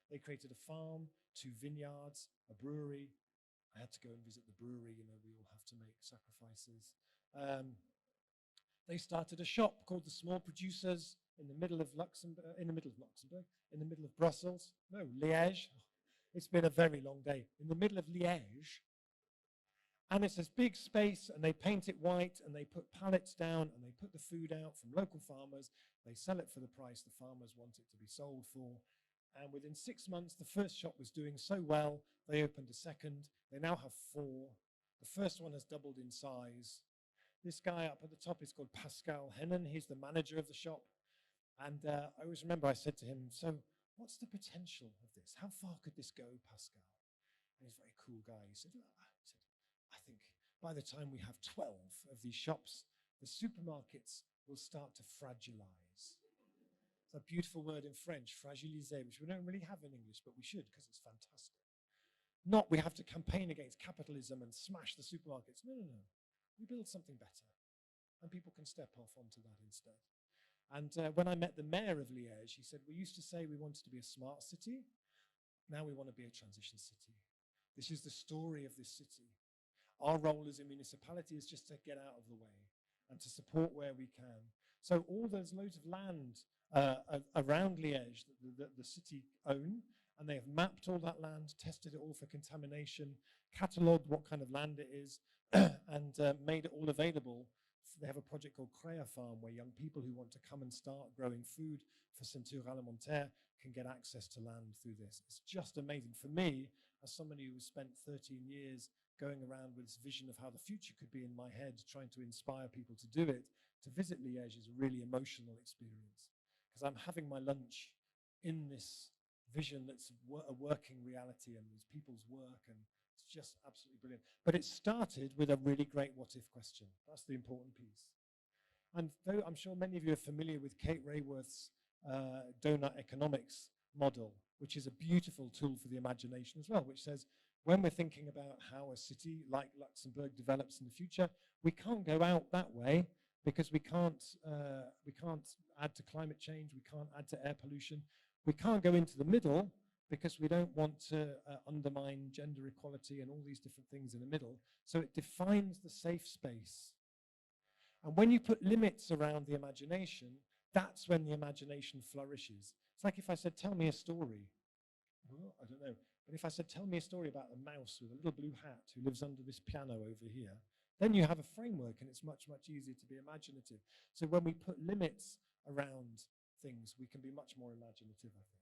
They created a farm, 2 vineyards, a brewery. I had to go and visit the brewery, you know, we all have to make sacrifices. They started a shop called the Small Producers in the middle of Brussels. No, Liège. It's been a very long day. In the middle of Liège. And it's this big space, and they paint it white, and they put pallets down, and they put the food out from local farmers. They sell it for the price the farmers want it to be sold for. And within 6 months, the first shop was doing so well, they opened a second. They now have 4. The first one has doubled in size. This guy up at the top is called Pascal Hennen. He's the manager of the shop. And I always remember I said to him, so what's the potential of this? How far could this go, Pascal? And he's a very cool guy. He said, I think by the time we have 12 of these shops, the supermarkets will start to fragilize. It's a beautiful word in French, fragiliser, which we don't really have in English, but we should because it's fantastic. Not we have to campaign against capitalism and smash the supermarkets. No, no, no. We build something better. And people can step off onto that instead. And when I met the mayor of Liège, he said, we used to say we wanted to be a smart city. Now we want to be a transition city. This is the story of this city. Our role as a municipality is just to get out of the way and to support where we can. So all those loads of land around Liège that the city own, and they have mapped all that land, tested it all for contamination, catalogued what kind of land it is, and made it all available. They have a project called Créa Farm, where young people who want to come and start growing food for Ceinture Alimentaire can get access to land through this. It's just amazing. For me, as somebody who spent 13 years going around with this vision of how the future could be in my head, trying to inspire people to do it, to visit Liège is a really emotional experience, because I'm having my lunch in this vision that's a working reality and these people's work, and it's just absolutely brilliant. But it started with a really great what-if question. That's the important piece. And though I'm sure many of you are familiar with Kate Raworth's donut economics model, which is a beautiful tool for the imagination as well, which says, when we're thinking about how a city like Luxembourg develops in the future, we can't go out that way because we can't add to climate change, we can't add to air pollution. We can't go into the middle because we don't want to undermine gender equality and all these different things in the middle. So it defines the safe space. And when you put limits around the imagination, that's when the imagination flourishes. It's like if I said, tell me a story. Well, I don't know. But if I said, tell me a story about a mouse with a little blue hat who lives under this piano over here, then you have a framework and it's much, much easier to be imaginative. So when we put limits around things, we can be much more imaginative, I think.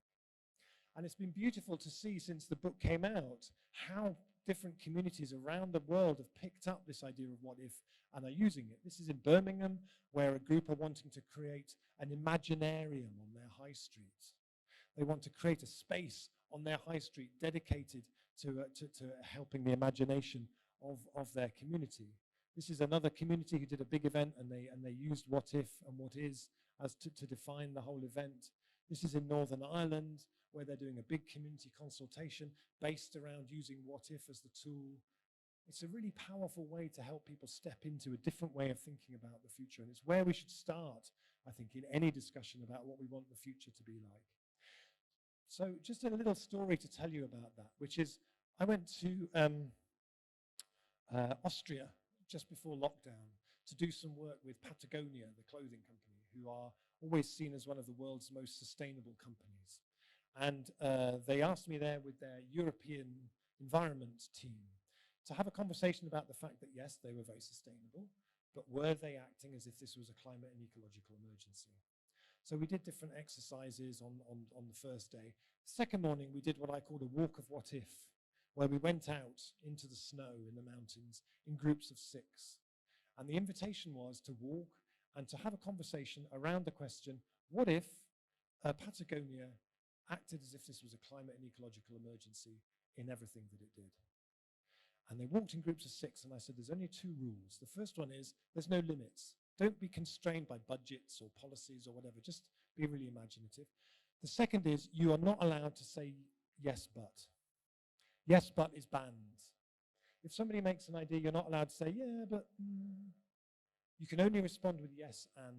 And it's been beautiful to see since the book came out how different communities around the world have picked up this idea of what if and are using it. This is in Birmingham, where a group are wanting to create an Imaginarium on their high street. They want to create a space on their high street dedicated to helping the imagination of their community. This is another community who did a big event, and they used what if and what is as to define the whole event. This is in Northern Ireland, where they're doing a big community consultation based around using what if as the tool. It's a really powerful way to help people step into a different way of thinking about the future. And it's where we should start, I think, in any discussion about what we want the future to be like. So just a little story to tell you about that, which is I went to Austria just before lockdown to do some work with Patagonia, the clothing company, who are always seen as one of the world's most sustainable companies. And they asked me there with their European environment team to have a conversation about the fact that, yes, they were very sustainable, but were they acting as if this was a climate and ecological emergency? So we did different exercises on the first day. Second morning, we did what I called a walk of what if, where we went out into the snow in the mountains in groups of 6. And the invitation was to walk and to have a conversation around the question, what if Patagonia acted as if this was a climate and ecological emergency in everything that it did? And they walked in groups of 6, and I said, there's only 2 rules. The first one is, there's no limits. Don't be constrained by budgets or policies or whatever. Just be really imaginative. The second is, you are not allowed to say yes, but. Yes, but is banned. If somebody makes an idea, you're not allowed to say, yeah, but you can only respond with yes and,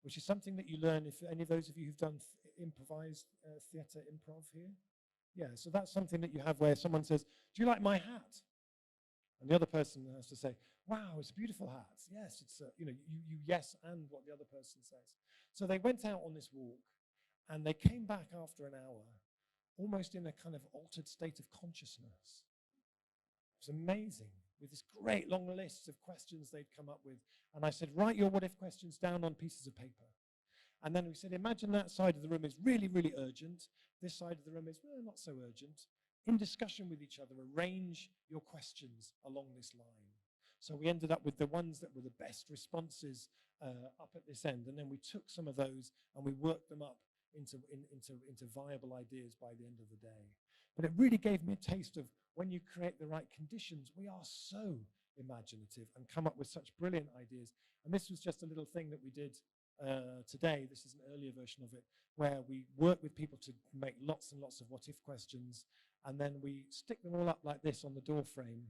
which is something that you learn if any of those of you who've done improvised theatre improv here. Yeah, so that's something that you have where someone says, do you like my hat? And the other person has to say, wow, it's a beautiful hat. Yes, it's, you yes and what the other person says. So they went out on this walk, and they came back after an hour, almost in a kind of altered state of consciousness. It was amazing, with this great long list of questions they'd come up with. And I said, write your what if questions down on pieces of paper. And then we said, imagine that side of the room is really, really urgent. This side of the room is not so urgent. In discussion with each other, arrange your questions along this line. So we ended up with the ones that were the best responses up at this end. And then we took some of those and we worked them up into viable ideas by the end of the day. But it really gave me a taste of when you create the right conditions, we are so imaginative and come up with such brilliant ideas. And this was just a little thing that we did today. This is an earlier version of it, where we work with people to make lots and lots of what if questions, and then we stick them all up like this on the door frame,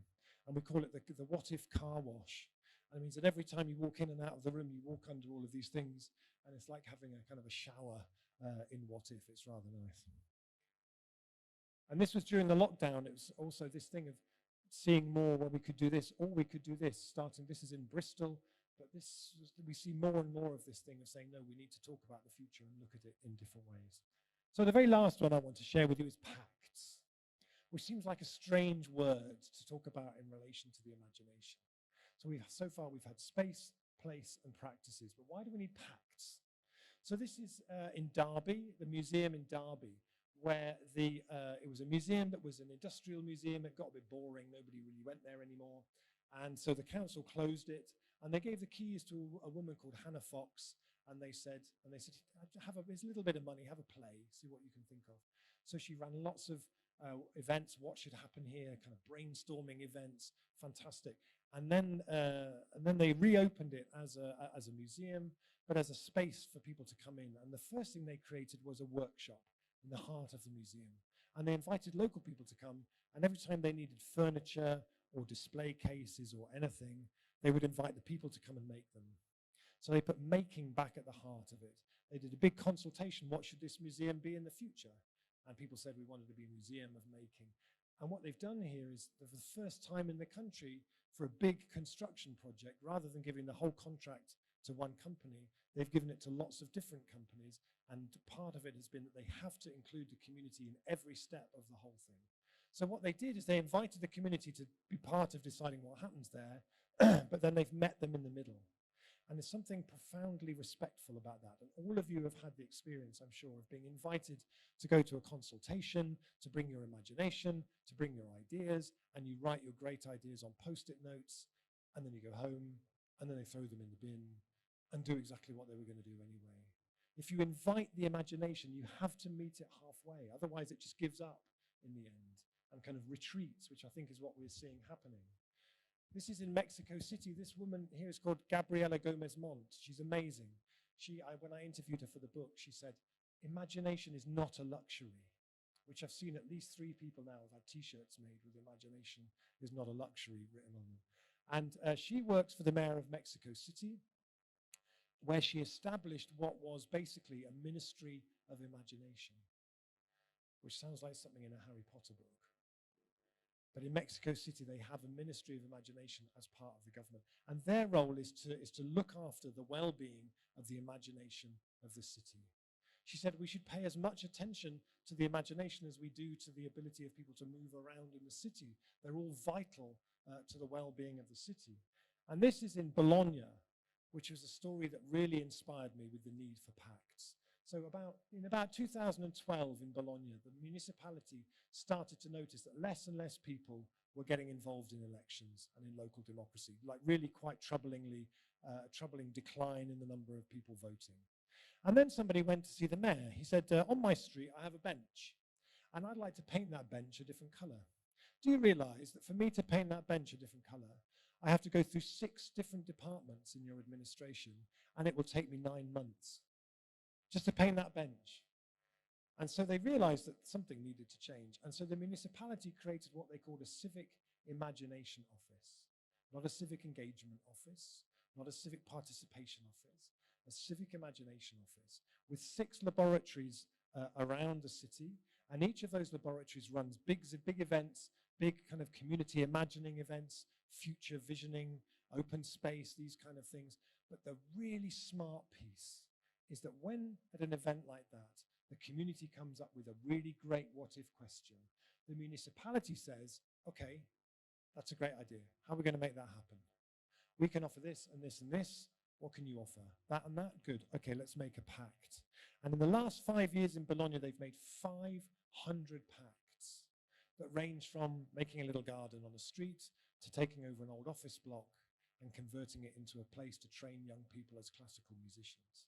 and we call it the what if car wash. And it means that every time you walk in and out of the room, you walk under all of these things, and it's like having a kind of a shower in what if. It's rather nice. And this was during the lockdown. It was also this thing of seeing more where we could do this, or we could do this, starting, this is in Bristol, but we see more and more of this thing of saying, no, we need to talk about the future and look at it in different ways. So the very last one I want to share with you is pacts, which seems like a strange word to talk about in relation to the imagination. So far we've had space, place, and practices, but why do we need pacts? So this is in Derby, the museum in Derby, where it was a museum that was an industrial museum. It got a bit boring. Nobody really went there anymore. And so the council closed it, and they gave the keys to a woman called Hannah Fox, and they said, here's a little bit of money, have a play, see what you can think of. So she ran lots of events, what should happen here, kind of brainstorming events, fantastic. And then they reopened it as a museum, but as a space for people to come in. And the first thing they created was a workshop in the heart of the museum. And they invited local people to come, and every time they needed furniture or display cases or anything, they would invite the people to come and make them. So they put making back at the heart of it. They did a big consultation, what should this museum be in the future? and people said we wanted to be a museum of making. And what they've done here is, for the first time in the country, for a big construction project, rather than giving the whole contract to one company, they've given it to lots of different companies, and part of it has been that they have to include the community in every step of the whole thing. So what they did is they invited the community to be part of deciding what happens there, but then they've met them in the middle. And there's something profoundly respectful about that. And all of you have had the experience, I'm sure, of being invited to go to a consultation, to bring your imagination, to bring your ideas, and you write your great ideas on post-it notes, and then you go home, and then they throw them in the bin and do exactly what they were going to do anyway. If you invite the imagination, you have to meet it halfway. Otherwise, it just gives up in the end and kind of retreats, which I think is what we're seeing happening. This is in Mexico City. This woman here is called Gabriela Gomez Mont. She's amazing. When I interviewed her for the book, she said, imagination is not a luxury, which I've seen at least 3 people now have had T-shirts made with imagination is not a luxury written on them. And she works for the mayor of Mexico City, where she established what was basically a ministry of imagination, which sounds like something in a Harry Potter book. But in Mexico City, they have a ministry of imagination as part of the government. And their role is to look after the well-being of the imagination of the city. She said we should pay as much attention to the imagination as we do to the ability of people to move around in the city. They're all vital to the well-being of the city. And this is in Bologna, which was a story that really inspired me with the need for pacts. So in about 2012 in Bologna, the municipality started to notice that less and less people were getting involved in elections and in local democracy, like really quite troubling decline in the number of people voting. And then somebody went to see the mayor. He said, on my street, I have a bench, and I'd like to paint that bench a different color. Do you realize that for me to paint that bench a different color, I have to go through 6 different departments in your administration, and it will take me 9 months just to paint that bench? And so they realized that something needed to change. And so the municipality created what they called a civic imagination office, not a civic engagement office, not a civic participation office, a civic imagination office with 6 laboratories around the city. And each of those laboratories runs big events, big kind of community imagining events, future visioning, open space, these kind of things. But the really smart piece is that when at an event like that, the community comes up with a really great what-if question, the municipality says, okay, that's a great idea. How are we going to make that happen? We can offer this and this and this. What can you offer? That and that? Good. Okay, let's make a pact. And in the last 5 years in Bologna, they've made 500 pacts that range from making a little garden on a street to taking over an old office block and converting it into a place to train young people as classical musicians.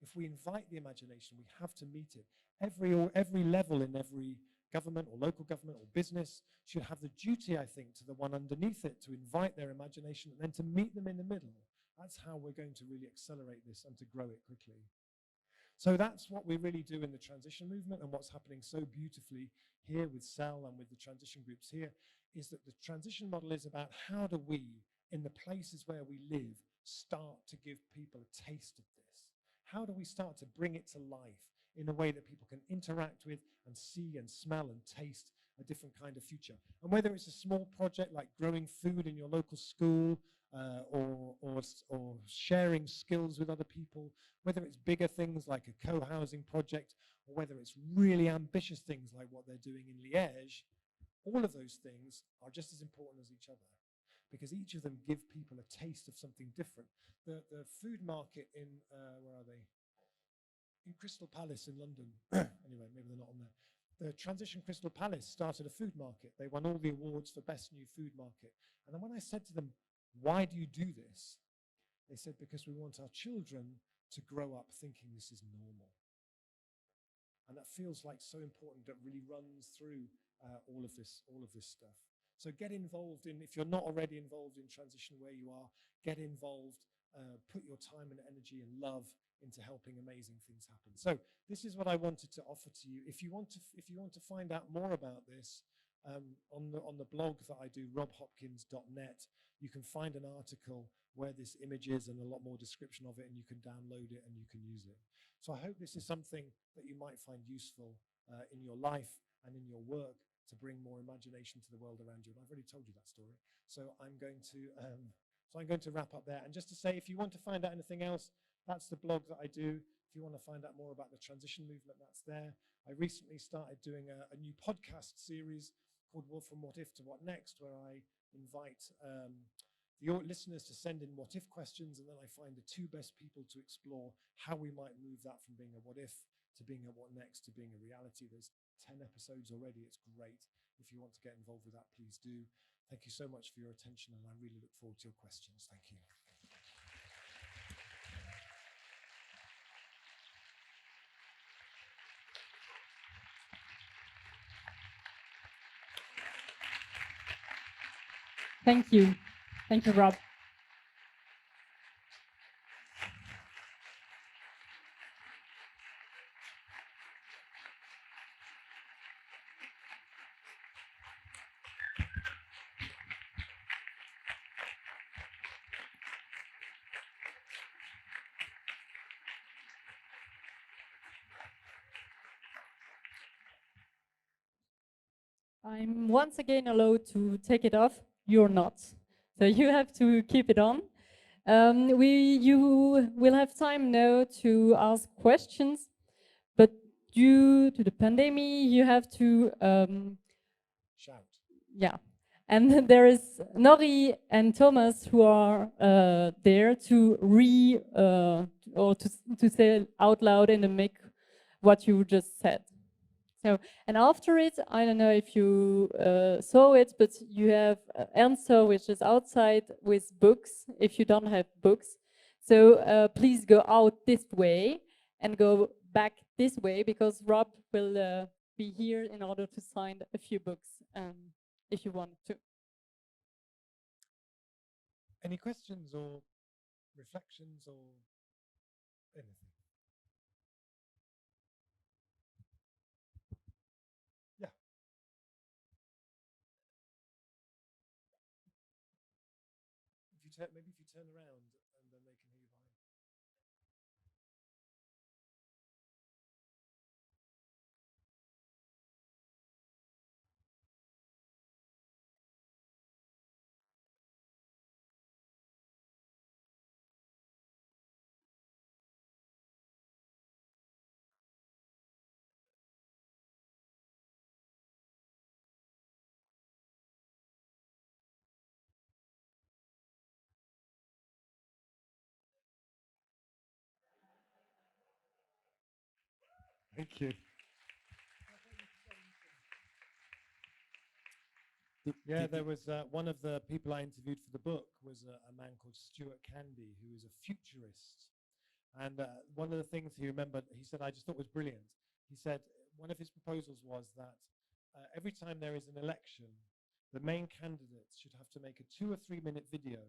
If we invite the imagination, we have to meet it. Every level in every government or local government or business should have the duty, I think, to the one underneath it to invite their imagination and then to meet them in the middle. That's how we're going to really accelerate this and to grow it quickly. So that's what we really do in the transition movement, and what's happening so beautifully here with CEL and with the transition groups here is that the transition model is about how do we, in the places where we live, start to give people a taste of this. How do we start to bring it to life in a way that people can interact with and see and smell and taste a different kind of future? And whether it's a small project like growing food in your local school or sharing skills with other people, whether it's bigger things like a co-housing project, or whether it's really ambitious things like what they're doing in Liège, all of those things are just as important as each other, because each of them give people a taste of something different. The food market in, where are they? In Crystal Palace in London. Anyway, maybe they're not on there. The Transition Crystal Palace started a food market. They won all the awards for best new food market. And then when I said to them, why do you do this? They said, because we want our children to grow up thinking this is normal. And that feels like so important, that really runs through all of this stuff. So get involved in, if you're not already involved in transition where you are, get involved, put your time and energy and love into helping amazing things happen. So this is what I wanted to offer to you. If you want to find out more about this, on the blog that I do, robhopkins.net, you can find an article where this image is and a lot more description of it, and you can download it and you can use it. So I hope this is something that you might find useful in your life and in your work to bring more imagination to the world around you. And I've already told you that story. So I'm going to wrap up there. And just to say, if you want to find out anything else, that's the blog that I do. If you want to find out more about the transition movement, that's there. I recently started doing a new podcast series called From What If to What Next, where I invite the listeners to send in what if questions, and then I find the two best people to explore how we might move that from being a what if to being a what next to being a reality. There's 10 episodes already. It's great. If you want to get involved with that, please do. Thank you so much for your attention, and I really look forward to your questions. Thank you. Thank you. Thank you, Rob. I'm once again allowed to take it off. You're not. So you have to keep it on. You will have time now to ask questions, but due to the pandemic, you have to shout. Yeah, and there is Nori and Thomas who are there to or to say out loud in the mic what you just said. So, and after it, I don't know if you saw it, but you have Ernst, which is outside with books, if you don't have books. So please go out this way and go back this way, because Rob will be here in order to sign a few books if you want to. Any questions or reflections or anything? Maybe if you turn around and then they can hear you behind. Thank you. Yeah, there was one of the people I interviewed for the book was a man called Stuart Candy, who is a futurist. And one of the things he remembered, he said, I just thought was brilliant. He said one of his proposals was that every time there is an election, the main candidates should have to make a 2 or 3 minute video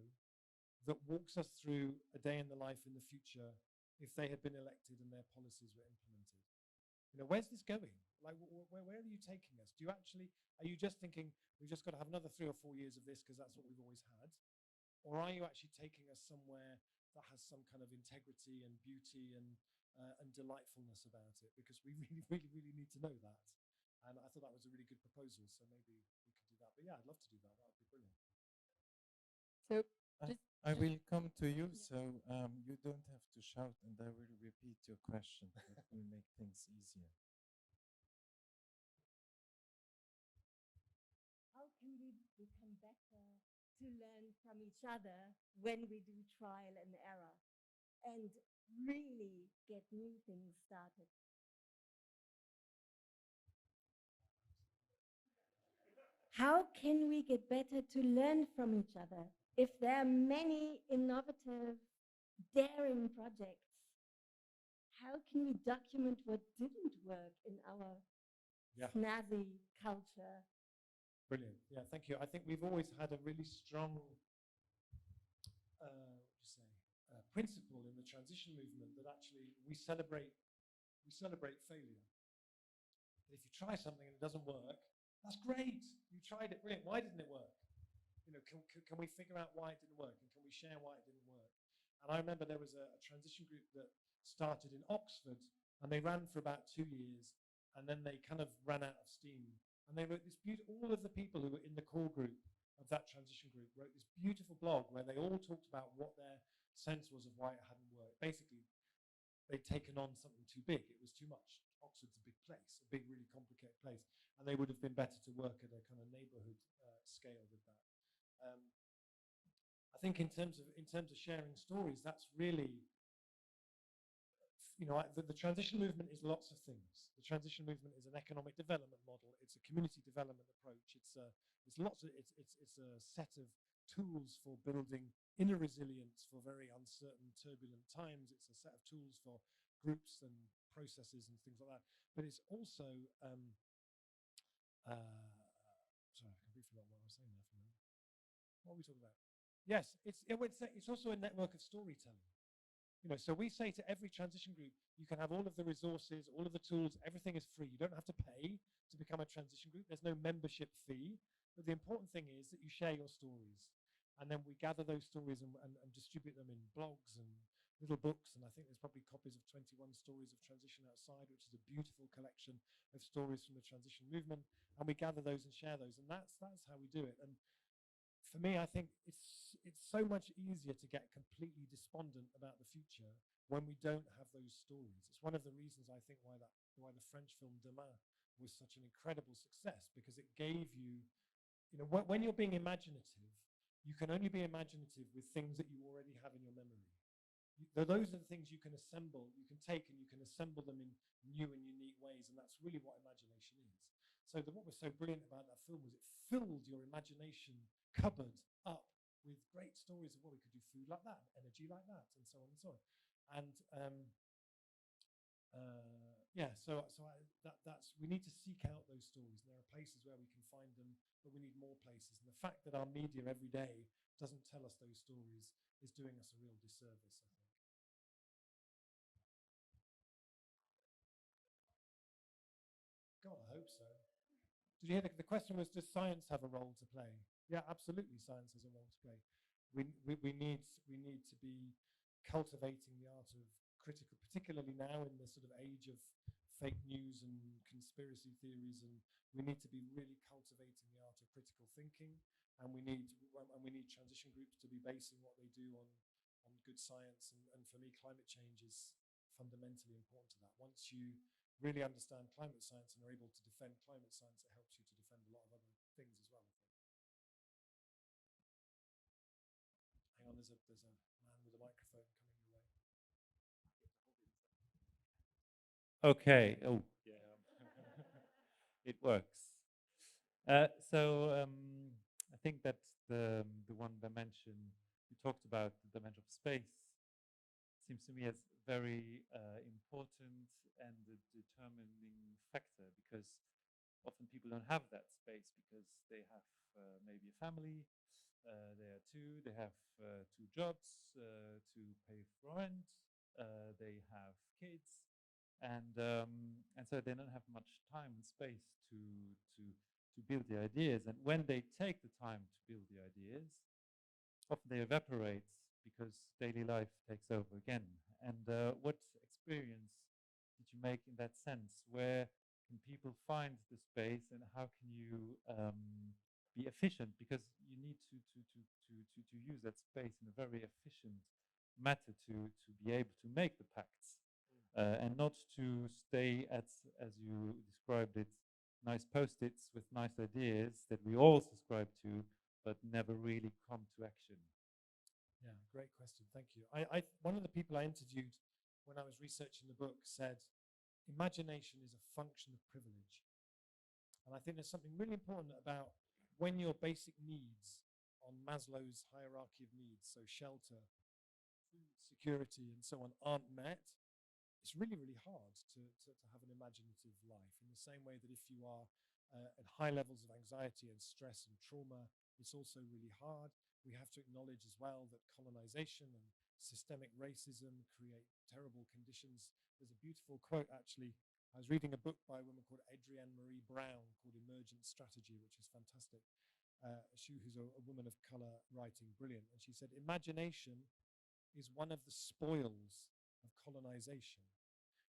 that walks us through a day in the life in the future if they had been elected and their policies were implemented. You know, where's this going? Like, where are you taking us? Do you actually, are you just thinking we've just got to have another 3 or 4 years of this because that's what we've always had? Or are you actually taking us somewhere that has some kind of integrity and beauty and delightfulness about it? Because we really need to know that. And I thought that was a really good proposal. So maybe we could do that. But yeah, I'd love to do that. That would be brilliant. So I will come to you, so you don't have to shout, and I will repeat your question. That will make things easier. How can we become better to learn from each other when we do trial and error and really get new things started? How can we get better to learn from each other if there are many innovative, daring projects? How can we document what didn't work in our snazzy culture? Brilliant. Yeah, thank you. I think we've always had a really strong principle in the transition movement that actually we celebrate failure. But if you try something and it doesn't work, that's great. You tried it, brilliant. Why didn't it work? You know, can we figure out why it didn't work, and can we share why it didn't work? And I remember there was a transition group that started in Oxford, and they ran for about 2 years, and then they kind of ran out of steam. And they wrote this all of the people who were in the core group of that transition group wrote this beautiful blog where they all talked about what their sense was of why it hadn't worked. Basically, they'd taken on something too big. It was too much. Oxford's a big place, a big, really complicated place, and they would have been better to work at a kind of neighbourhood scale with that. I think in terms of sharing stories, that's really, the transition movement is lots of things. The transition movement is an economic development model. It's a community development approach. It's a set of tools for building inner resilience for very uncertain, turbulent times. It's a set of tools for groups and processes and things like that. But it's also, sorry, I completely forgot what I was saying there for a minute. What are we talking about? Yes, it's also a network of storytelling. So we say to every transition group, you can have all of the resources, all of the tools, everything is free. You don't have to pay to become a transition group. There's no membership fee. But the important thing is that you share your stories. And then we gather those stories and distribute them in blogs and little books. And I think there's probably copies of 21 Stories of Transition Outside, which is a beautiful collection of stories from the transition movement. And we gather those and share those. And that's how we do it. And for me, I think it's so much easier to get completely despondent about the future when we don't have those stories. It's one of the reasons I think why the French film Demain was such an incredible success, because it gave you, when you're being imaginative, you can only be imaginative with things that you already have in your memory. Those are the things you can assemble, you can take and you can assemble them in new and unique ways, and that's really what imagination is. So what was so brilliant about that film was it filled your imagination cupboard up with great stories of, we could do food like that, energy like that, and so on and so on. And we need to seek out those stories. And there are places where we can find them, but we need more places. And the fact that our media every day doesn't tell us those stories is doing us a real disservice, I think. God, I hope so. Did you hear the question was, does science have a role to play? Yeah, absolutely, science has a role to play. We need to be cultivating the art of critical, particularly now in the sort of age of fake news and conspiracy theories, and we need to be really cultivating the art of critical thinking, and we need transition groups to be basing what they do on good science, and for me, climate change is fundamentally important to that. Once you really understand climate science and are able to defend climate science, it helps you to defend a lot of other things as well, I think. Hang on, there's a man with a microphone coming your way. Okay. Oh, yeah. It works. I think that the one dimension you talked about, the dimension of space, seems to me as very important and a determining factor, because often people don't have that space because they have maybe a family, they are two, they have 2 jobs to pay for rent, they have kids, and so they don't have much time and space to build the ideas. And when they take the time to build the ideas, often they evaporate because daily life takes over again. And what experience did you make in that sense? Where can people find the space, and how can you be efficient? Because you need to use that space in a very efficient matter to be able to make the pacts, and not to stay at, as you described it, nice post-its with nice ideas that we all subscribe to, but never really come to action. Yeah, great question. Thank you. One of the people I interviewed when I was researching the book said, imagination is a function of privilege. And I think there's something really important about when your basic needs on Maslow's hierarchy of needs, so shelter, food, security, and so on, aren't met, it's really, really hard to have an imaginative life. In the same way that if you are at high levels of anxiety and stress and trauma, it's also really hard. We have to acknowledge as well that colonization and systemic racism create terrible conditions. There's a beautiful quote, actually. I was reading a book by a woman called Adrienne Marie Brown called Emergent Strategy, which is fantastic. Who's a woman of color writing, brilliant. And she said, imagination is one of the spoils of colonization,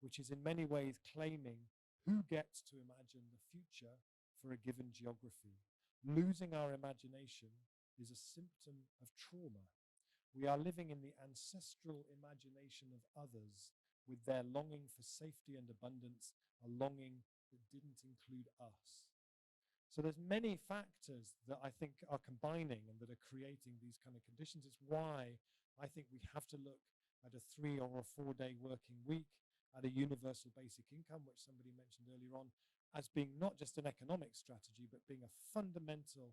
which is in many ways claiming Who gets to imagine the future for a given geography? Losing our imagination is a symptom of trauma. We are living in the ancestral imagination of others with their longing for safety and abundance, a longing that didn't include us. So there's many factors that I think are combining and that are creating these kind of conditions. It's why I think we have to look at a 3 or a 4 day working week, at a universal basic income, which somebody mentioned earlier on, as being not just an economic strategy, but being a fundamental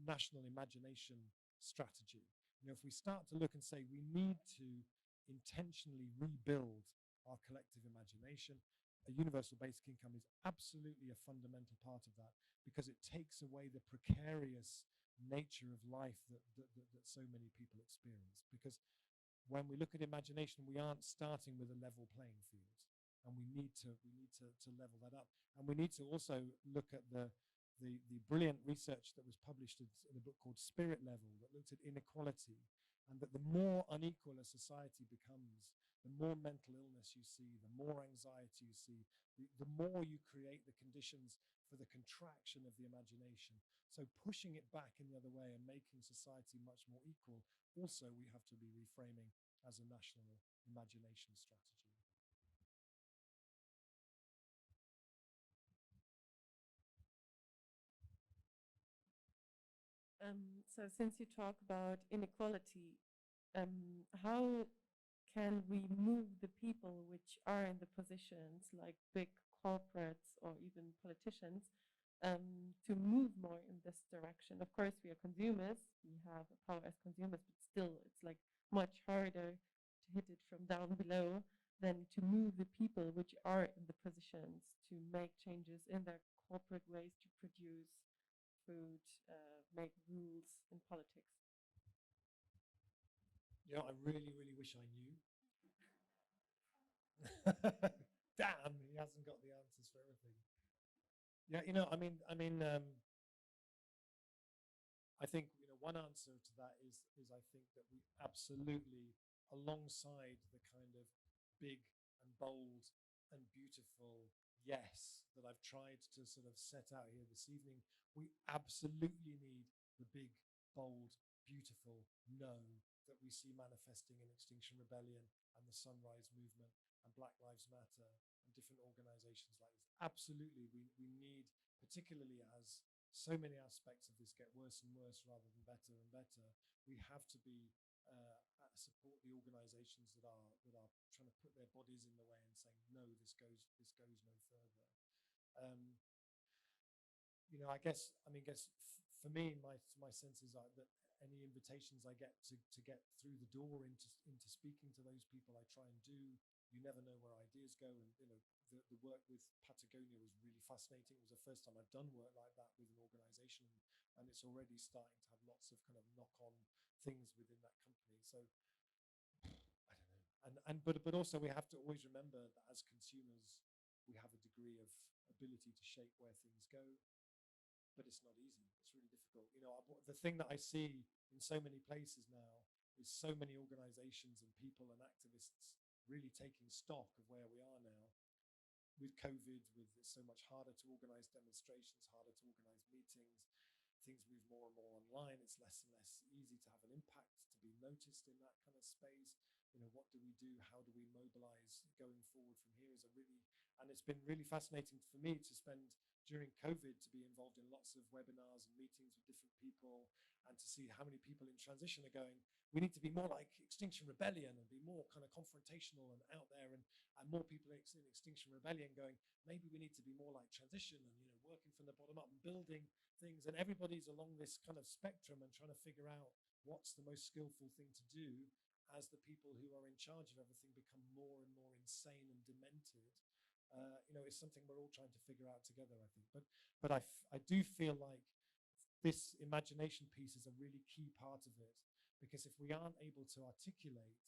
national imagination strategy. You know, if we start to look and say we need to intentionally rebuild our collective imagination, a universal basic income is absolutely a fundamental part of that, because it takes away the precarious nature of life that so many people experience. Because when we look at imagination, we aren't starting with a level playing field, and we need to level that up. And we need to also look at the brilliant research that was published in a book called Spirit Level, that looked at inequality, and that the more unequal a society becomes, the more mental illness you see, the more anxiety you see, the more you create the conditions for the contraction of the imagination. So pushing it back in the other way and making society much more equal, also we have to be reframing as a national imagination strategy. So since you talk about inequality, how can we move the people which are in the positions like big corporates or even politicians to move more in this direction? Of course, we are consumers, we have power as consumers, but still it's like much harder to hit it from down below than to move the people which are in the positions to make changes in their corporate ways to produce food, make rules in politics. You know, I really, really wish I knew. Damn, he hasn't got the answers for everything. Yeah, you know, I think, you know, one answer to that is I think that we absolutely, alongside the kind of big and bold and beautiful yes that I've tried to sort of set out here this evening, we absolutely need the big, bold, beautiful no that we see manifesting in Extinction Rebellion and the Sunrise Movement and Black Lives Matter and different organizations like this. Absolutely, we need, particularly as so many aspects of this get worse and worse rather than better and better, we have to be support the organizations that are trying to put their bodies in the way and saying no, this goes no further. You know, I guess for me, my sense is that any invitations I get to get through the door into speaking to those people, I try and do. You never know where ideas go, and you know, the work with Patagonia was really fascinating. It was the first time I've done work like that with an organization, and it's already starting to have lots of kind of knock-on things within that company. So I don't know, but also we have to always remember that as consumers, we have a degree of ability to shape where things go, but it's not easy. It's really difficult. You know, the thing that I see in so many places now is so many organizations and people and activists really taking stock of where we are now. With COVID, it's so much harder to organize demonstrations, harder to organize meetings. Things move more and more online. It's less and less easy to have an impact, to be noticed in that kind of space. You know, what do we do? How do we mobilize going forward from here? And it's been really fascinating for me to spend during COVID to be involved in lots of webinars and meetings with different people, and to see how many people in transition are going, we need to be more like Extinction Rebellion and be more kind of confrontational and out there, and more people in Extinction Rebellion going, maybe we need to be more like transition and, you know, working from the bottom up and building things. And everybody's along this kind of spectrum and trying to figure out what's the most skillful thing to do as the people who are in charge of everything become more and more insane and demented. You know, it's something we're all trying to figure out together, I think. But I do feel like this imagination piece is a really key part of it, because if we aren't able to articulate,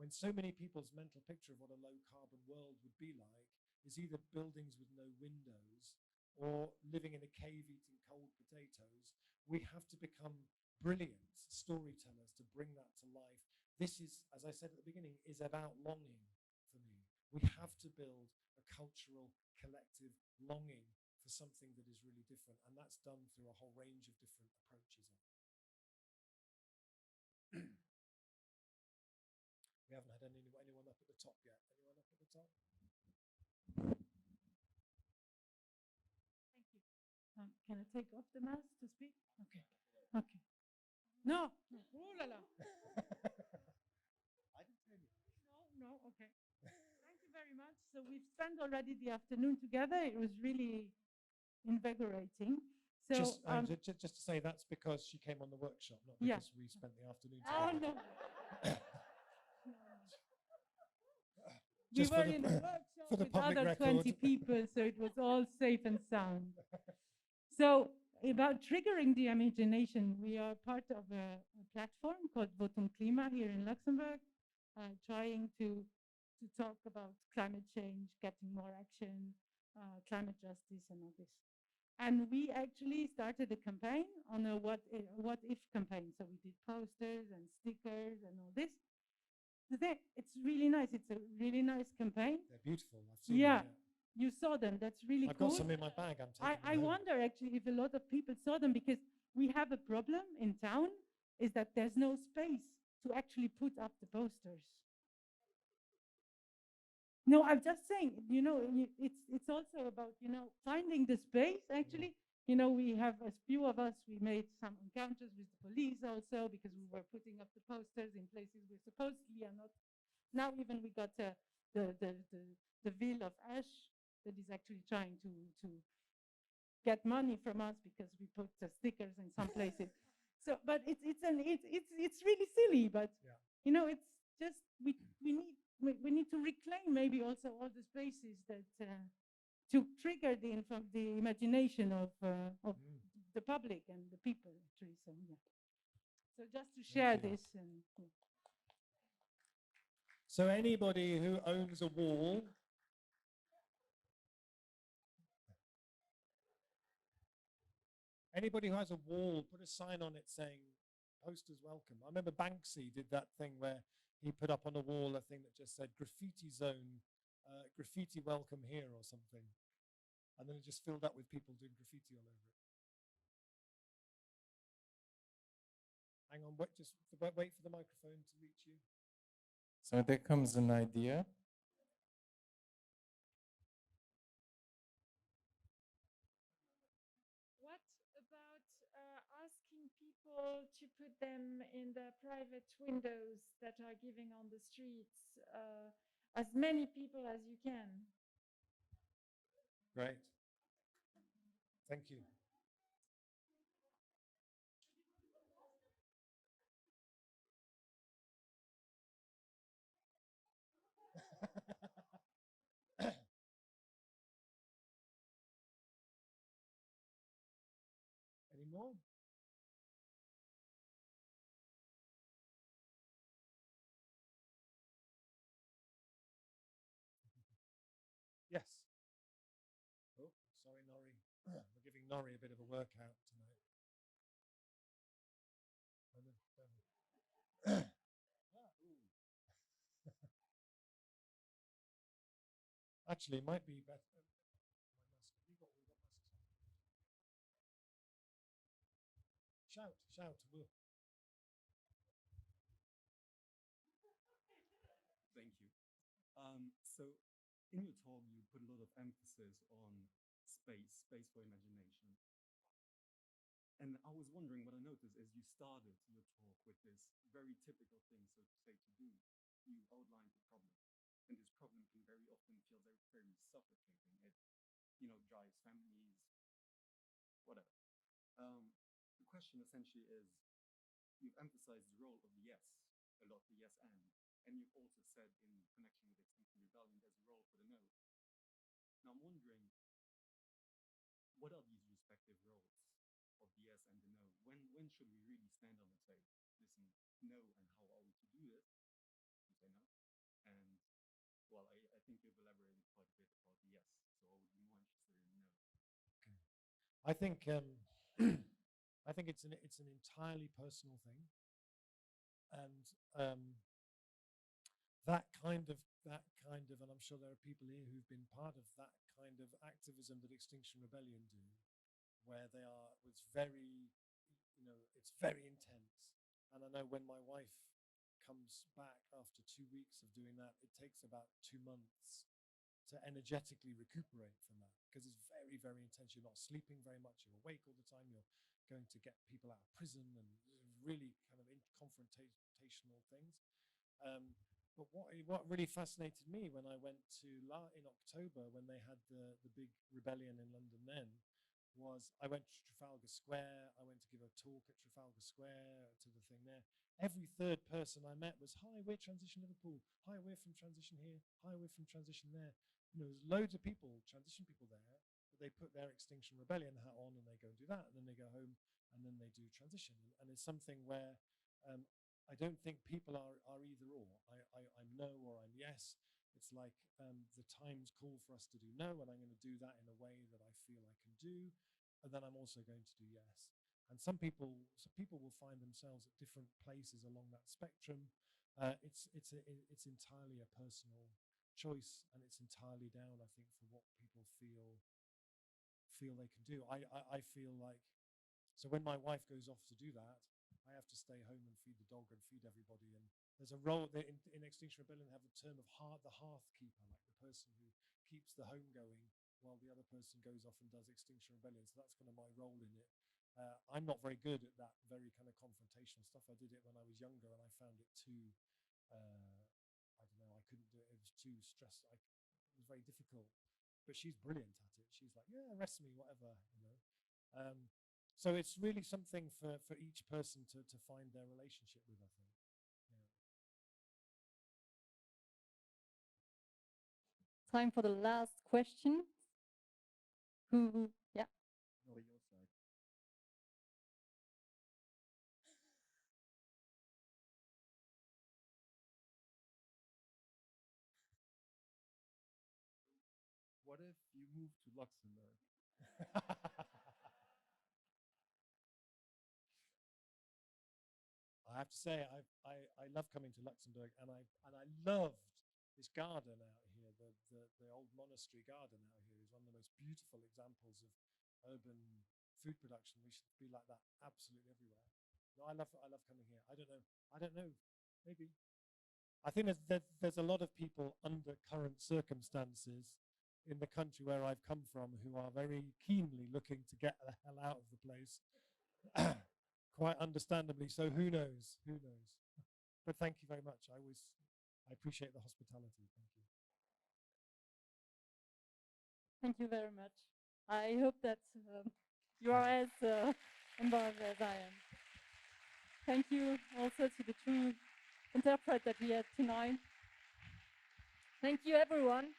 when so many people's mental picture of what a low carbon world would be like is either buildings with no windows or living in a cave eating cold potatoes, we have to become brilliant storytellers to bring that to life. This is, as I said at the beginning, is about longing for me. We have to build a cultural collective longing for something that is really different, and that's done through a whole range of different approaches. We haven't had anyone up at the top yet. Anyone up at the top? Thank you. Can I take off the mask to speak? Okay. Okay. No. Oh la la. I didn't tell you. No. Okay. Thank you very much. So we've spent already the afternoon together. It was really invigorating. So Just to say, that's because she came on the workshop, not Yeah. because we spent the afternoon Oh together. no. We Just were in a workshop for the with public other record. 20 people, so it was all safe and sound. So about triggering the imagination, we are part of a platform called Votum Klima here in Luxembourg, trying to talk about climate change, getting more action, climate justice, and all this. And we actually started a campaign on a what if campaign. So we did posters and stickers and all this. It's really nice. It's a really nice campaign. They're beautiful. I've seen Yeah, them. you saw them. That's really I've cool. got some in my bag. I'm taking I them home. wonder actually if a lot of people saw them, because we have a problem in town, is that there's no space to actually put up the posters. No, I'm just saying, it's also about, finding the space actually. We have, a few of us, we made some encounters with the police also, because we were putting up the posters in places we supposedly are not. Now even we got the Ville of Ash that is actually trying to get money from us because we put the stickers in some places. So, but it's really silly, but it's just we need to reclaim maybe also all the spaces that to trigger the imagination of the public and the people actually. So yeah. So just to share this and. Yeah. So anybody who owns a wall, anybody who has a wall, put a sign on it saying posters welcome. I remember Banksy did that thing where he put up on a wall a thing that just said graffiti zone, graffiti welcome here or something. And then it just filled up with people doing graffiti all over it. Hang on, wait for the microphone to reach you. So there comes an idea. What about asking people to put them in the private windows that are giving on the streets, as many people as you can? Great. Thank you. Any more? Yes. Oh, sorry, Nori. We're giving Nori a bit of a workout tonight. Actually, it might be better. We've got masks on. Shout. Thank you. So in your talk, you put a lot of emphasis on space for imagination. And I was wondering, what I noticed is you started your talk with this very typical thing, so to say, to do. You outlined the problem. And this problem can very often feel very suffocating. It, drives families, whatever. The question essentially is, you've emphasized the role of the yes a lot, the yes and you've also said in connection with Extinction Rebellion, there's a role for the no. Now I'm wondering, what are these respective roles of the yes and the no? When should we really stand up and say, listen, no, and how are we to do this? You say no. And well, I think you've elaborated quite a bit about the yes, so I would be more interested in no. Okay. I think it's an entirely personal thing, and that kind of, and I'm sure there are people here who've been part of that kind of activism that Extinction Rebellion do, where it's very, it's very intense. And I know when my wife comes back after 2 weeks of doing that, it takes about 2 months to energetically recuperate from that, because it's very, very intense. You're not sleeping very much, you're awake all the time, you're going to get people out of prison and really kind of confrontational things. But what really fascinated me when I went to in October, when they had the big rebellion in London then, was I went to Trafalgar Square. I went to give a talk at Trafalgar Square to the thing there. Every third person I met was, "Hi, we're Transition Liverpool. Hi, we're from Transition here. Hi, we're from Transition there." There's loads of people, transition people there, but they put their Extinction Rebellion hat on and they go and do that, and then they go home and then they do transition. And it's something where I don't think people are either or. I'm no or I'm yes. It's like the times call for us to do no, and I'm going to do that in a way that I feel I can do, and then I'm also going to do yes. And some people will find themselves at different places along that spectrum. It's entirely a personal choice, and it's entirely down, I think, for what people feel they can do. I feel like, so when my wife goes off to do that, I have to stay home and feed the dog and feed everybody. And there's a role in Extinction Rebellion, have the term of the hearth keeper, like the person who keeps the home going while the other person goes off and does Extinction Rebellion. So that's kind of my role in it. I'm not very good at that very kind of confrontational stuff. I did it when I was younger, and I found it too, I don't know, I couldn't do it. It was too stressed. It was very difficult. But she's brilliant at it. She's like, yeah, arrest me, whatever, So it's really something for each person to find their relationship with, I think. Time for the last question. Yeah. No, your side. What if you move to Luxembourg? I have to say, I love coming to Luxembourg, and I loved this garden out here. The old monastery garden out here is one of the most beautiful examples of urban food production. We should be like that absolutely everywhere. No, I love coming here. I don't know. Maybe. I think there's a lot of people under current circumstances in the country where I've come from who are very keenly looking to get the hell out of the place. Quite understandably. So who knows? Who knows? But thank you very much. I appreciate the hospitality. Thank you. Thank you very much. I hope that you are as embarrassed as I am. Thank you also to the two interpreters that we had tonight. Thank you, everyone.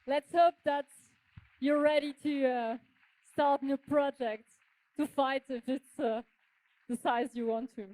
Let's hope that you're ready to start new projects to fight if it's the size you want to.